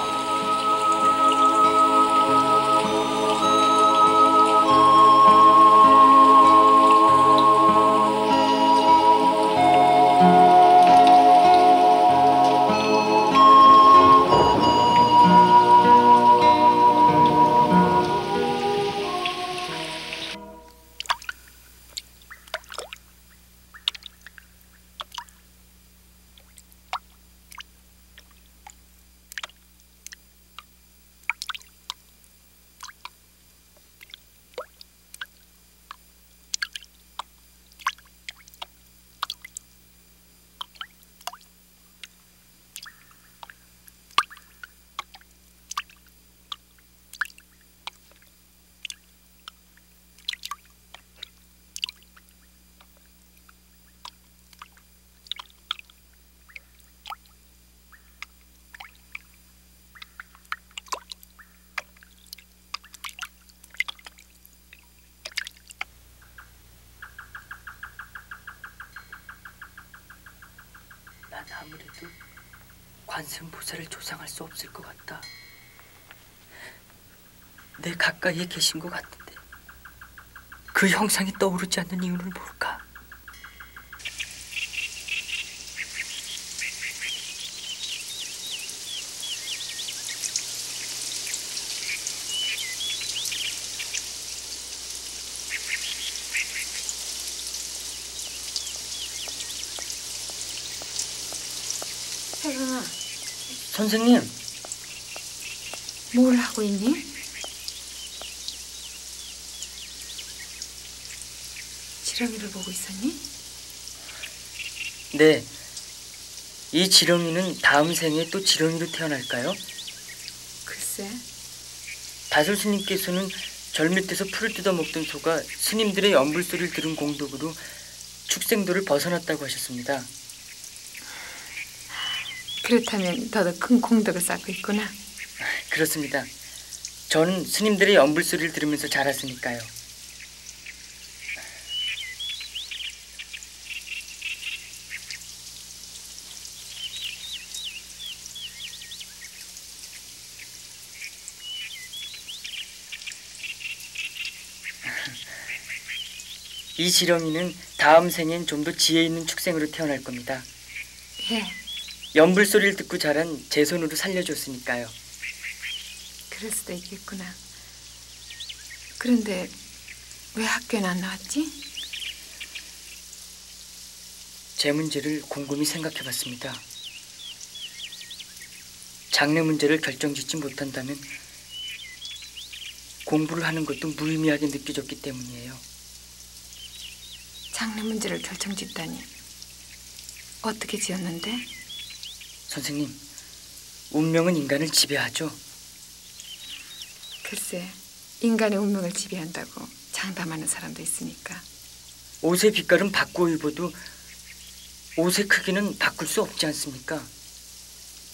관세음보살을 조상할 수 없을 것 같다. 내 가까이에 계신 것 같은데 그 형상이 떠오르지 않는 이유는 뭘까? 혜경아, 선생님, 뭘 하고 있니? 지렁이를 보고 있었니? 네. 이 지렁이는 다음 생에 또 지렁이로 태어날까요? 글쎄. 다솔 스님께서는 절 밑에서 풀을 뜯어먹던 소가 스님들의 연불 소리를 들은 공덕으로 축생도를 벗어났다고 하셨습니다. 그렇다면 너도 큰 공덕을 쌓고 있구나. 그렇습니다. 저는 스님들의 연불 소리를 들으면서 자랐으니까요. 이 지렁이는 다음 생엔 좀 더 지혜 있는 축생으로 태어날 겁니다. 예. 연불 소리를 듣고 자란 제 손으로 살려줬으니까요. 그럴 수도 있겠구나. 그런데 왜 학교에 안 나왔지? 제 문제를 곰곰이 생각해봤습니다. 장래 문제를 결정짓지 못한다면 공부를 하는 것도 무의미하게 느껴졌기 때문이에요. 장래 문제를 결정짓다니. 어떻게 지었는데? 선생님, 운명은 인간을 지배하죠. 글쎄, 인간의 운명을 지배한다고 장담하는 사람도 있으니까. 옷의 빛깔은 바꾸어 입어도 옷의 크기는 바꿀 수 없지 않습니까?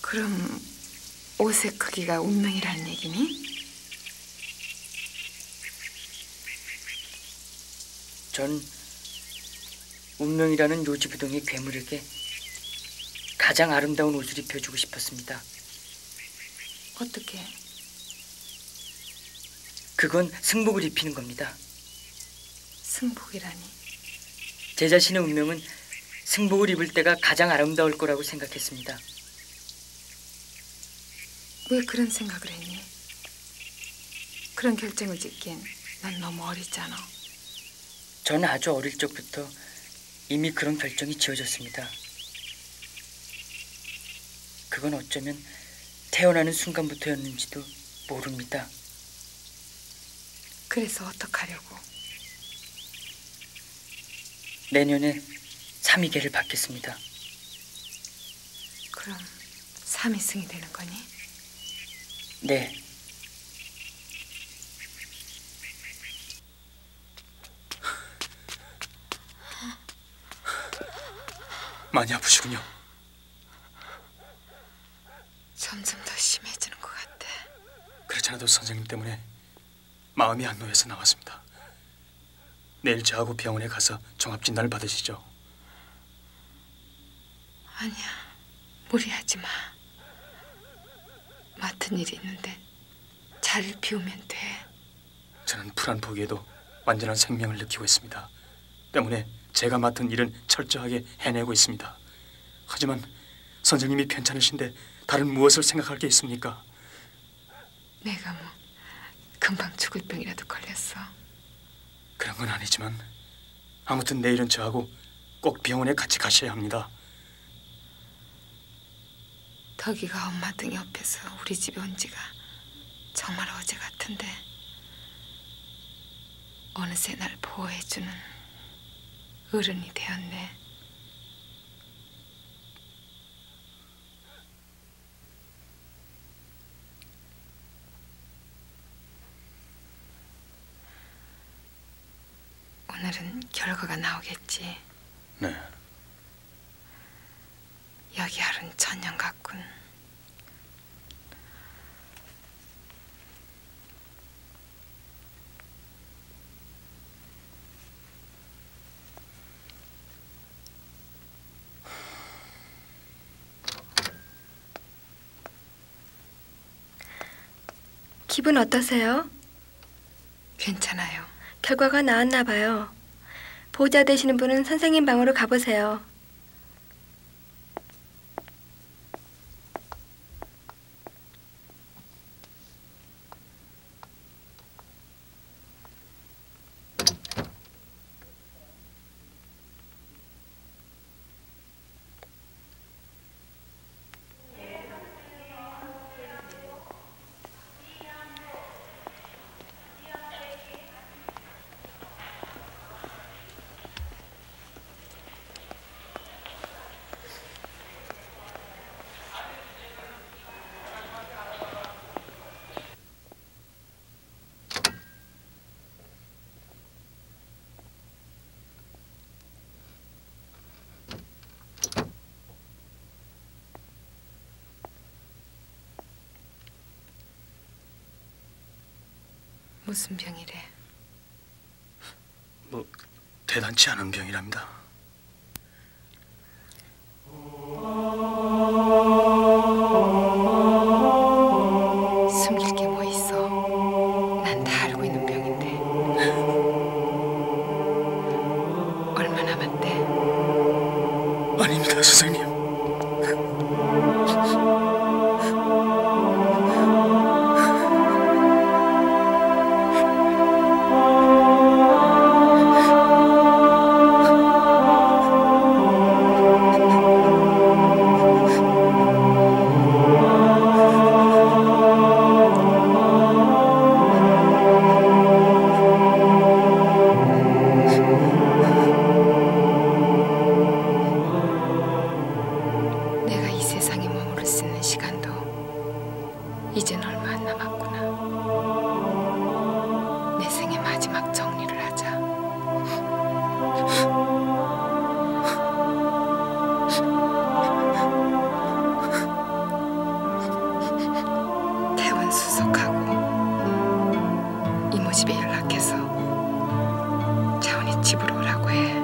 그럼 옷의 크기가 운명이라는 얘기니? 전 운명이라는 요지부동의 괴물에게 가장 아름다운 옷을 입혀주고 싶었습니다. 어떻게? 그건 승복을 입히는 겁니다. 승복이라니. 제 자신의 운명은 승복을 입을 때가 가장 아름다울 거라고 생각했습니다. 왜 그런 생각을 했니? 그런 결정을 짓기엔 넌 너무 어리잖아. 저는 아주 어릴 적부터 이미 그런 결정이 지어졌습니다. 그건 어쩌면 태어나는 순간부터였는지도 모릅니다. 그래서 어떡하려고? 내년에 삼위계를 받겠습니다. 그럼 삼위승이 되는 거니? 네. 많이 아프시군요. 점점 더 심해지는 것 같아. 그렇지 않아도 선생님 때문에 마음이 안 놓여서 나왔습니다. 내일 저하고 병원에 가서 종합진단을 받으시죠. 아니야, 무리하지 마. 맡은 일이 있는데 잘 비우면 돼. 저는 불안 포기에도 완전한 생명을 느끼고 있습니다. 때문에 제가 맡은 일은 철저하게 해내고 있습니다. 하지만 선생님이 편찮으신데 다른 무엇을 생각할 게 있습니까? 내가 뭐 금방 죽을 병이라도 걸렸어. 그런 건 아니지만 아무튼 내일은 저하고 꼭 병원에 같이 가셔야 합니다. 덕이가 엄마 등 옆에서 우리 집에 온 지가 정말 어제 같은데 어느새 날 보호해주는 어른이 되었네. 오늘은 결과가 나오겠지. 네. 여기 하루는 천년 같군. 기분 어떠세요? 괜찮아요. 결과가 나왔나 봐요. 보호자 되시는 분은 선생님 방으로 가보세요. 무슨 병이래? 뭐 대단치 않은 병이랍니다. 숨길 게 뭐 있어? 난 다 알고 있는 병인데. 얼마 남았대? 아닙니다, 선생님. 내가 이 세상에 머무를 수 있는 시간도 이젠 얼마 안 남았구나. 내 생의 마지막 정리를 하자. 퇴원 수속하고 이모 집에 연락해서 차원이 집으로 오라고 해.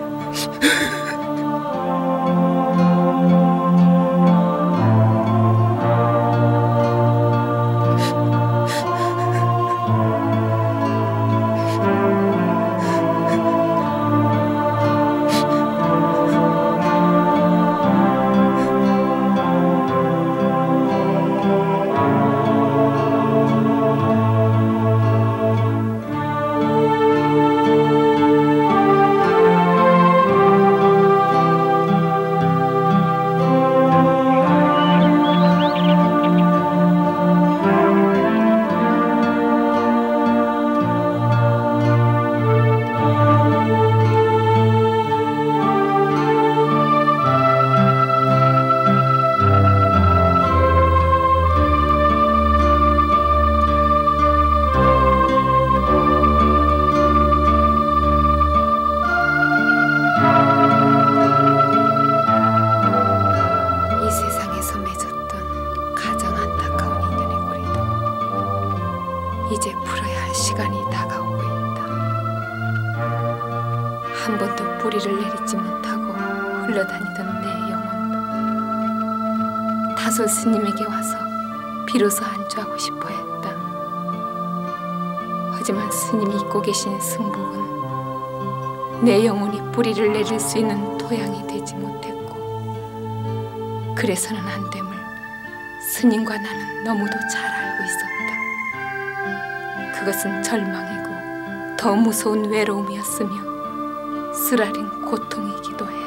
이 세상에서 맺었던 가장 안타까운 인연의 고리도 이제 풀어야 할 시간이 다가오고 있다. 한 번도 뿌리를 내리지 못하고 흘러다니던 내 영혼도 다솔 스님에게 와서 비로소 안주하고 싶어 했다. 하지만 스님이 잊고 계신 승복은 내 영혼이 뿌리를 내릴 수 있는 토양이 되지 못했고, 그래서는 안 됨을 스님과 나는 너무도 잘 알고 있었다. 그것은 절망이고 더 무서운 외로움이었으며 쓰라린 고통이기도 했다.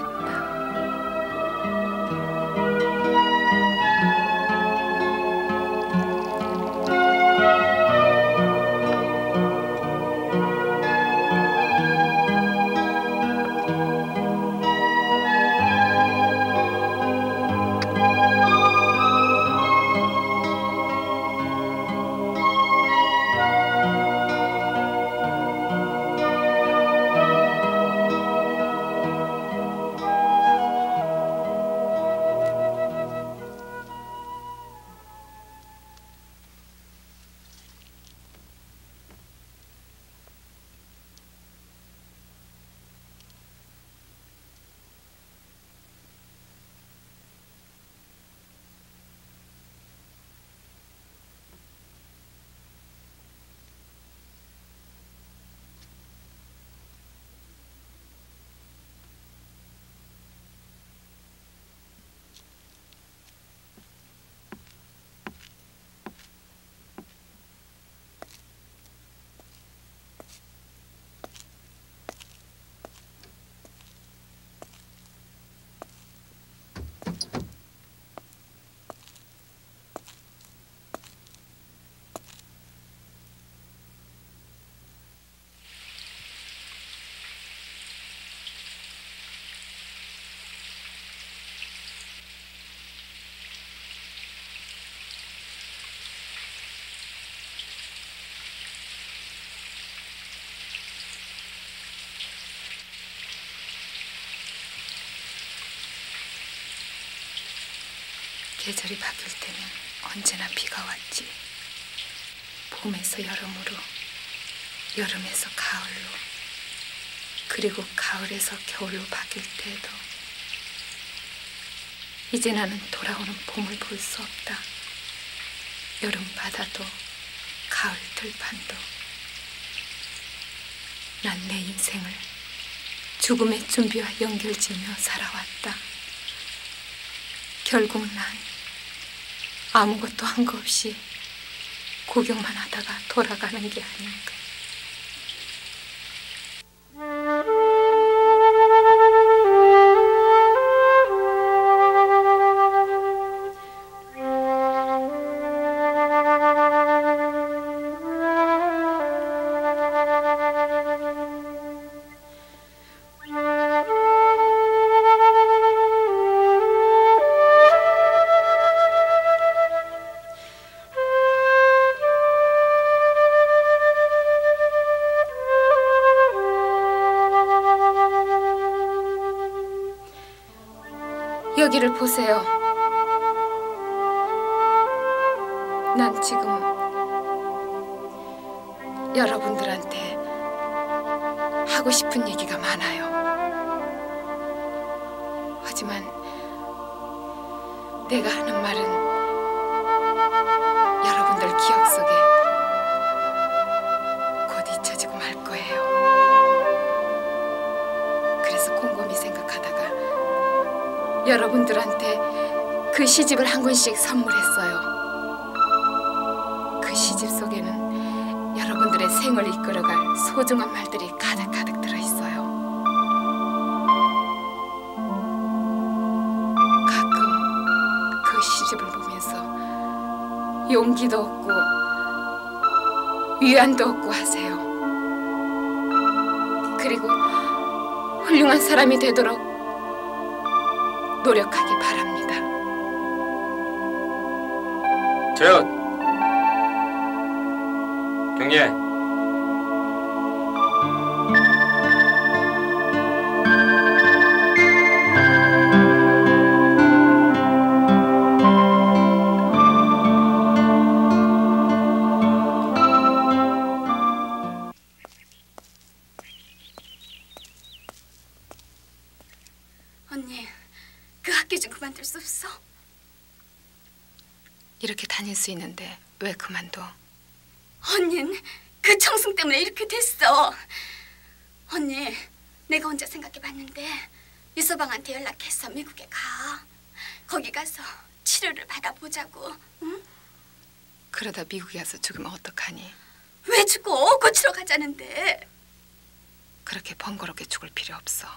계절이 바뀔 때는 언제나 비가 왔지. 봄에서 여름으로, 여름에서 가을로, 그리고 가을에서 겨울로 바뀔 때에도 이제 나는 돌아오는 봄을 볼 수 없다. 여름 바다도 가을 들판도. 난 내 인생을 죽음의 준비와 연결지으며 살아왔다. 결국 난 아무것도 한 거 없이 구경만 하다가 돌아가는 게 아닌가. 여기를 보세요. 난 지금 여러분들한테 하고 싶은 얘기가 많아요. 하지만 내가 하는 말은 여러분들 기억 속에 곧 잊혀지고 말 거예요. 그래서 곰곰이 생각하다가 여러분들한테 그 시집을 한 권씩 선물했어요. 그 시집 속에는 여러분들의 생을 이끌어갈 소중한 말들이 가득가득 들어있어요. 가끔 그 시집을 보면서 용기도 얻고 위안도 얻고 하세요. 그리고 훌륭한 사람이 되도록 노력하기 바랍니다. 재현, 경례. 언니, 그 학교 좀 그만둘 수 없어? 이렇게 다닐 수 있는데 왜 그만둬? 언니는 그 청승 때문에 이렇게 됐어. 언니, 내가 혼자 생각해봤는데 유서방한테 연락해서 미국에 가. 거기 가서 치료를 받아보자고. 응? 그러다 미국에 가서 죽으면 어떡하니? 왜 죽어? 고치러 가자는데. 그렇게 번거롭게 죽을 필요 없어.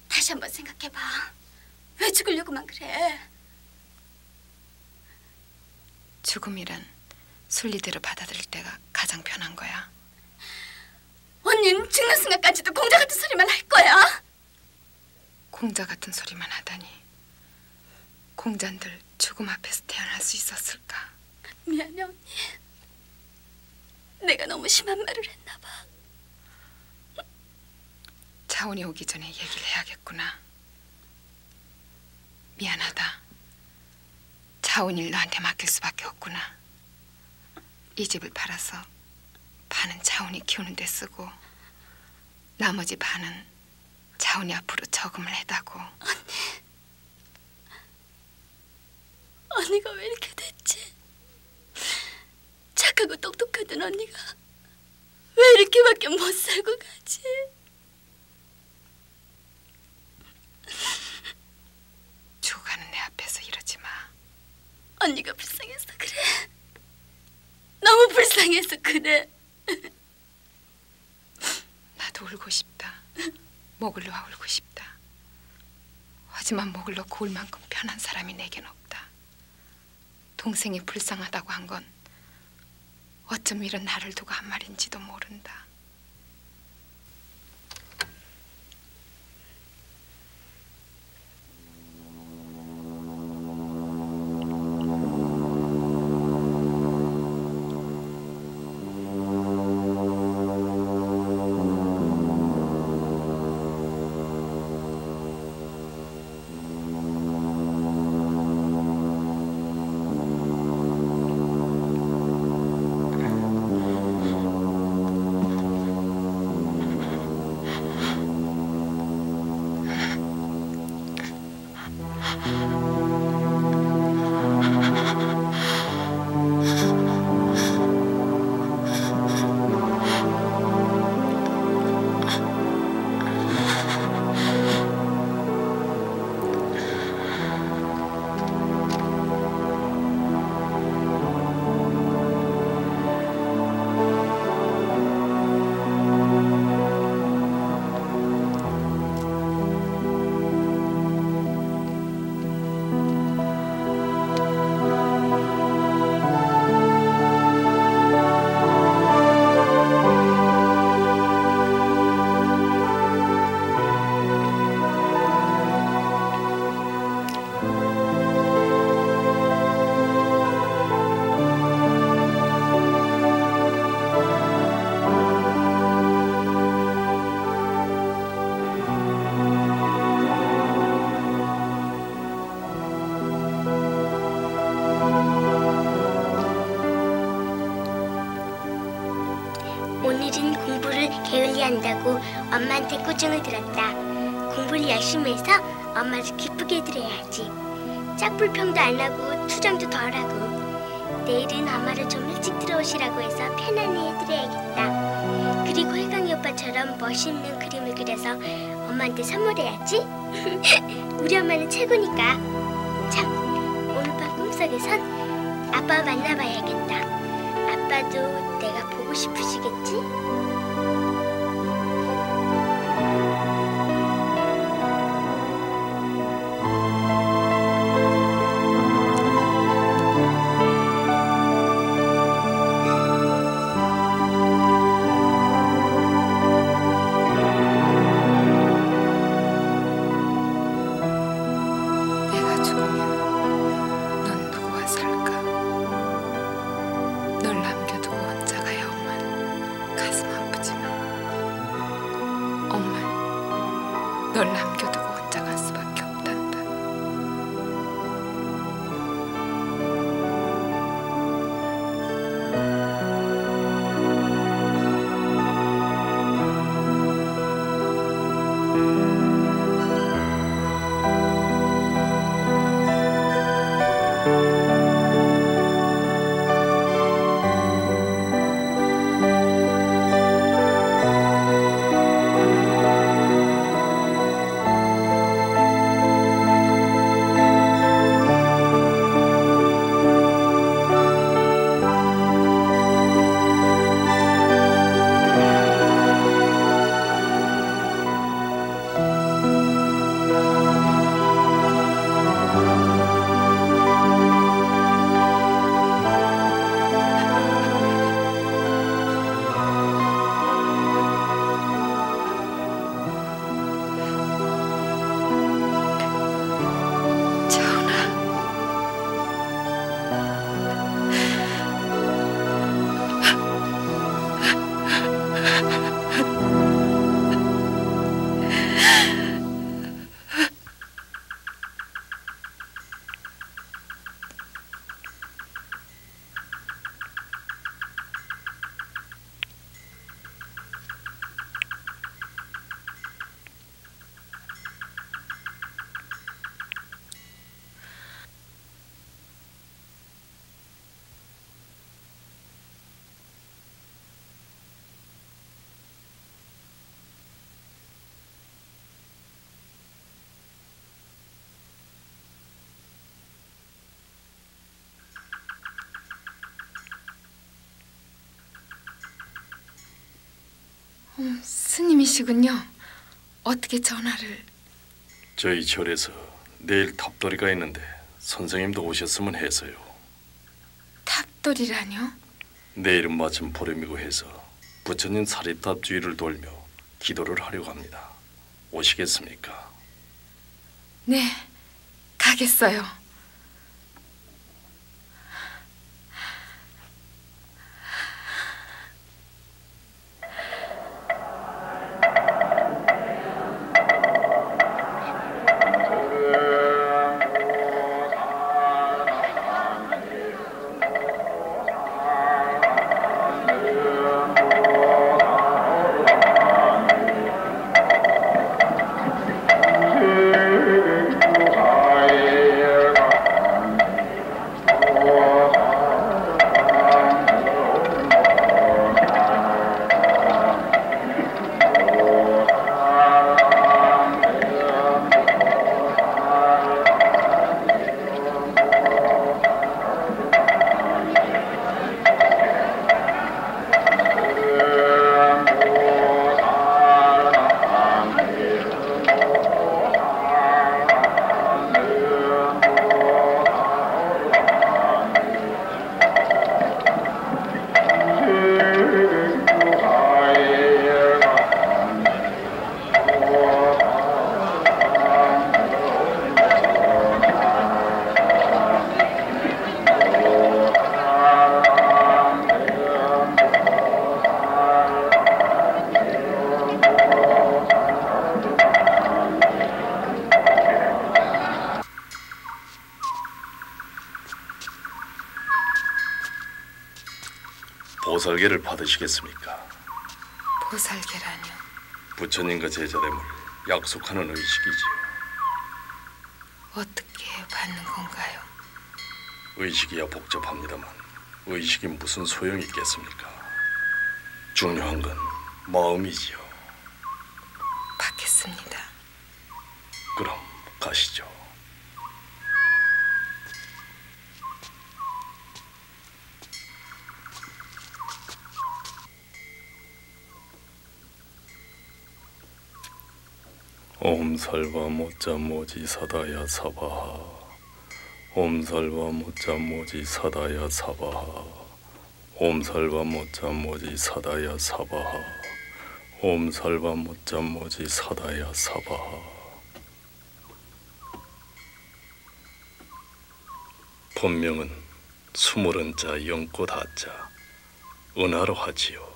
다시 한번 생각해봐. 왜 죽으려고만 그래? 죽음이란 순리대로 받아들일 때가 가장 편한 거야. 언니는 죽는 순간까지도 공자 같은 소리만 할 거야? 공자 같은 소리만 하다니. 공자들 죽음 앞에서 태어날 수 있었을까? 미안해 언니. 내가 너무 심한 말을 했나 봐. 차원이 오기 전에 얘기를 해야겠구나. 미안하다. 차원이를 너한테 맡길 수밖에 없구나. 이 집을 팔아서 반은 차원이 키우는 데 쓰고 나머지 반은 차원이 앞으로 저금을 해다고. 언니가 왜 이렇게 됐지? 착하고 똑똑하던 언니가 왜 이렇게밖에 못 살고 가지? 죽어가는 내 앞에서 이러지 마. 언니가 불쌍해서 그래. 너무 불쌍해서 그래. 나도 울고 싶다. 목을 놓아 울고 싶다. 하지만 목을 놓고 울 만큼 편한 사람이 내겐 없다. 동생이 불쌍하다고 한 건 어쩜 이런 나를 두고 한 말인지도 모른다. 게을리한다고 엄마한테 꾸중을 들었다. 공부를 열심히 해서 엄마를 기쁘게 해드려야지. 짝불평도 안 하고 투정도 덜 하고. 내일은 엄마를 좀 일찍 들어오시라고 해서 편안히 해드려야겠다. 그리고 혜강이 오빠처럼 멋있는 그림을 그려서 엄마한테 선물해야지. 우리 엄마는 최고니까. 참, 오늘 밤 꿈속에선 아빠 만나봐야겠다. 아빠도 내가 보고 싶으시겠지? 내가 죽으면 넌 누구와 살까? 널 남겨두고 혼자 가야 엄마는 가슴 아프지만 엄마는 널 남겨두고 혼자 갈 수밖에 없단다. 스님이시군요. 어떻게 전화를... 저희 절에서 내일 탑돌이가 있는데 선생님도 오셨으면 해서요. 탑돌이라뇨? 내일은 마침 보름이고 해서 부처님 사립탑 주위를 돌며 기도를 하려고 합니다. 오시겠습니까? 네, 가겠어요. 보살계를 받으시겠습니까? 보살계라뇨? 부처님과 제자됨을 약속하는 의식이지요. 어떻게 받는 건가요? 의식이야 복잡합니다만 의식이 무슨 소용이 있겠습니까? 중요한 건 마음이지요. 받겠습니다. 그럼 가시죠. 옴살바 모짜 모지 사다야 사바하. 옴살바 모짜 모지 사다야 사바하. 옴살바 모짜 모지 사다야 사바하. 옴살바 모짜 모지 사다야 사바하. 본명은 수모른자 영꽃 하자 은하로 하지요.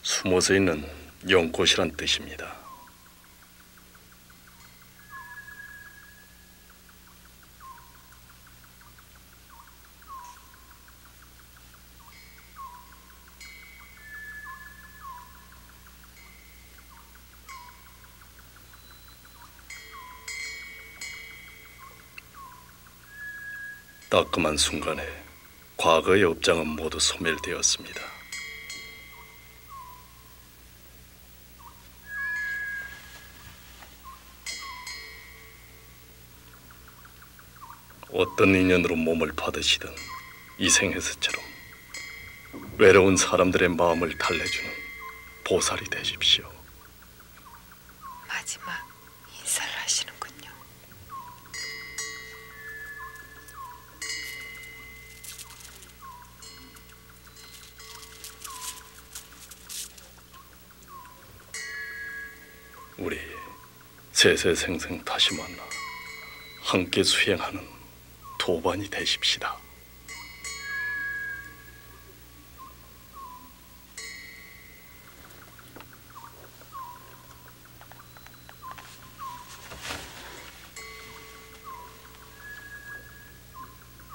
숨어서 있는 영꽃이란 뜻입니다. 따끔한 순간에 과거의 업장은 모두 소멸되었습니다. 어떤 인연으로 몸을 받으시든 이 생에서처럼 외로운 사람들의 마음을 달래주는 보살이 되십시오. 마지막 인사를 하시는군요. 우리 세세생생 다시 만나 함께 수행하는 도반이 되십시다.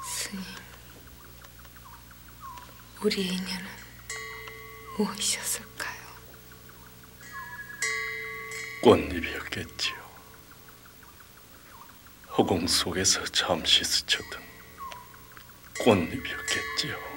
스님, 우리의 인연은 무엇이었을까요? 꽃잎이었겠지요. 허공 속에서 잠시 스쳤던 꽃잎이었겠지요.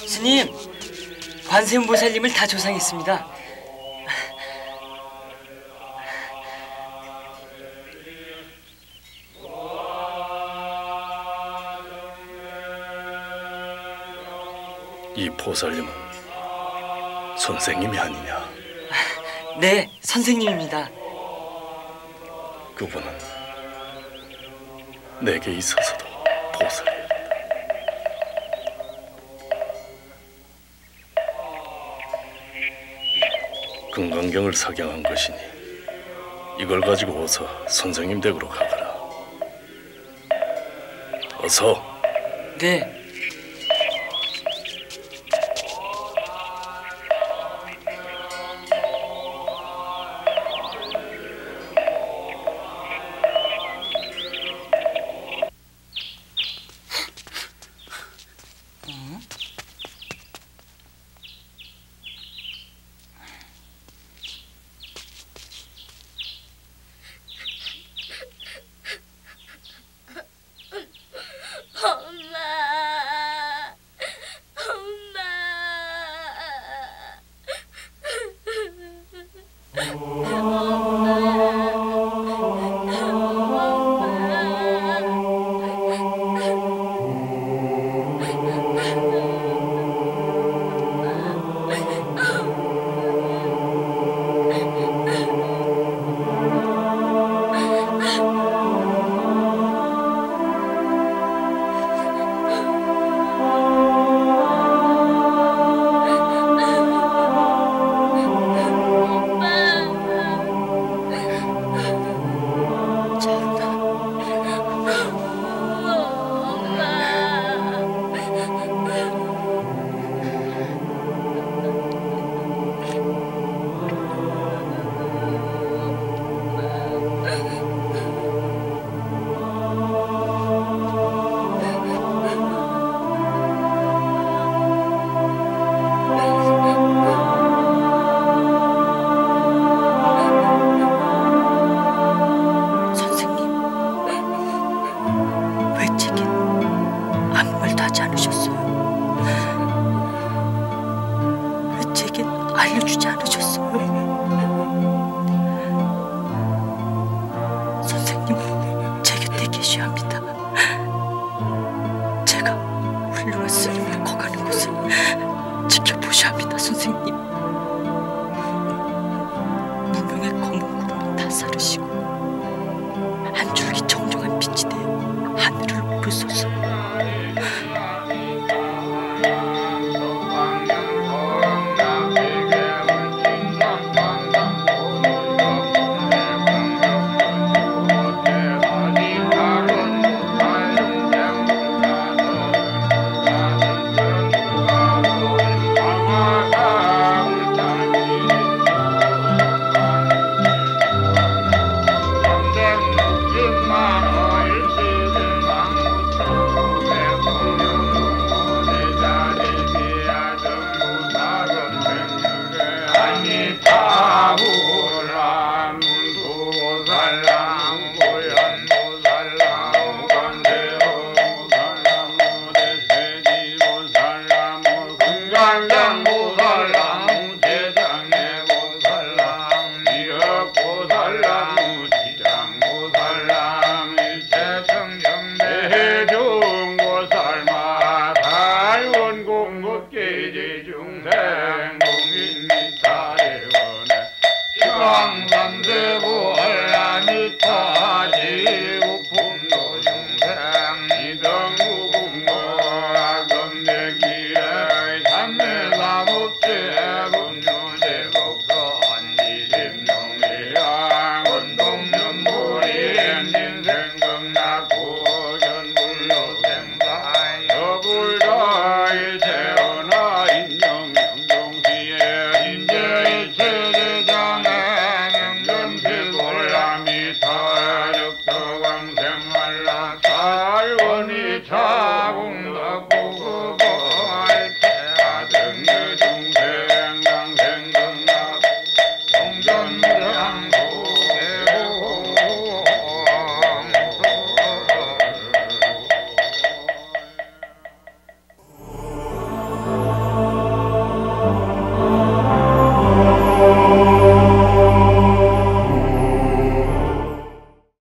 스님, 관세음보살님을 다 조상했습니다. 이 보살님은 선생님이 아니냐? 네, 선생님입니다. 그분은 내게 있어서도 보살이다. 금강경을 석양한 것이니 이걸 가지고 어서 선생님 댁으로 가거라. 어서. 네. 알려주지 않으셨어요? 선생님, 제 곁에 계셔야 합니다. 제가 훌륭한 스님을 커가는 것을 지켜보셔야 합니다, 선생님. 무명의 검은 구름이 다 사르시고 한 줄기 정정한 빛이 되어 하늘을 오르소서. 달원이 자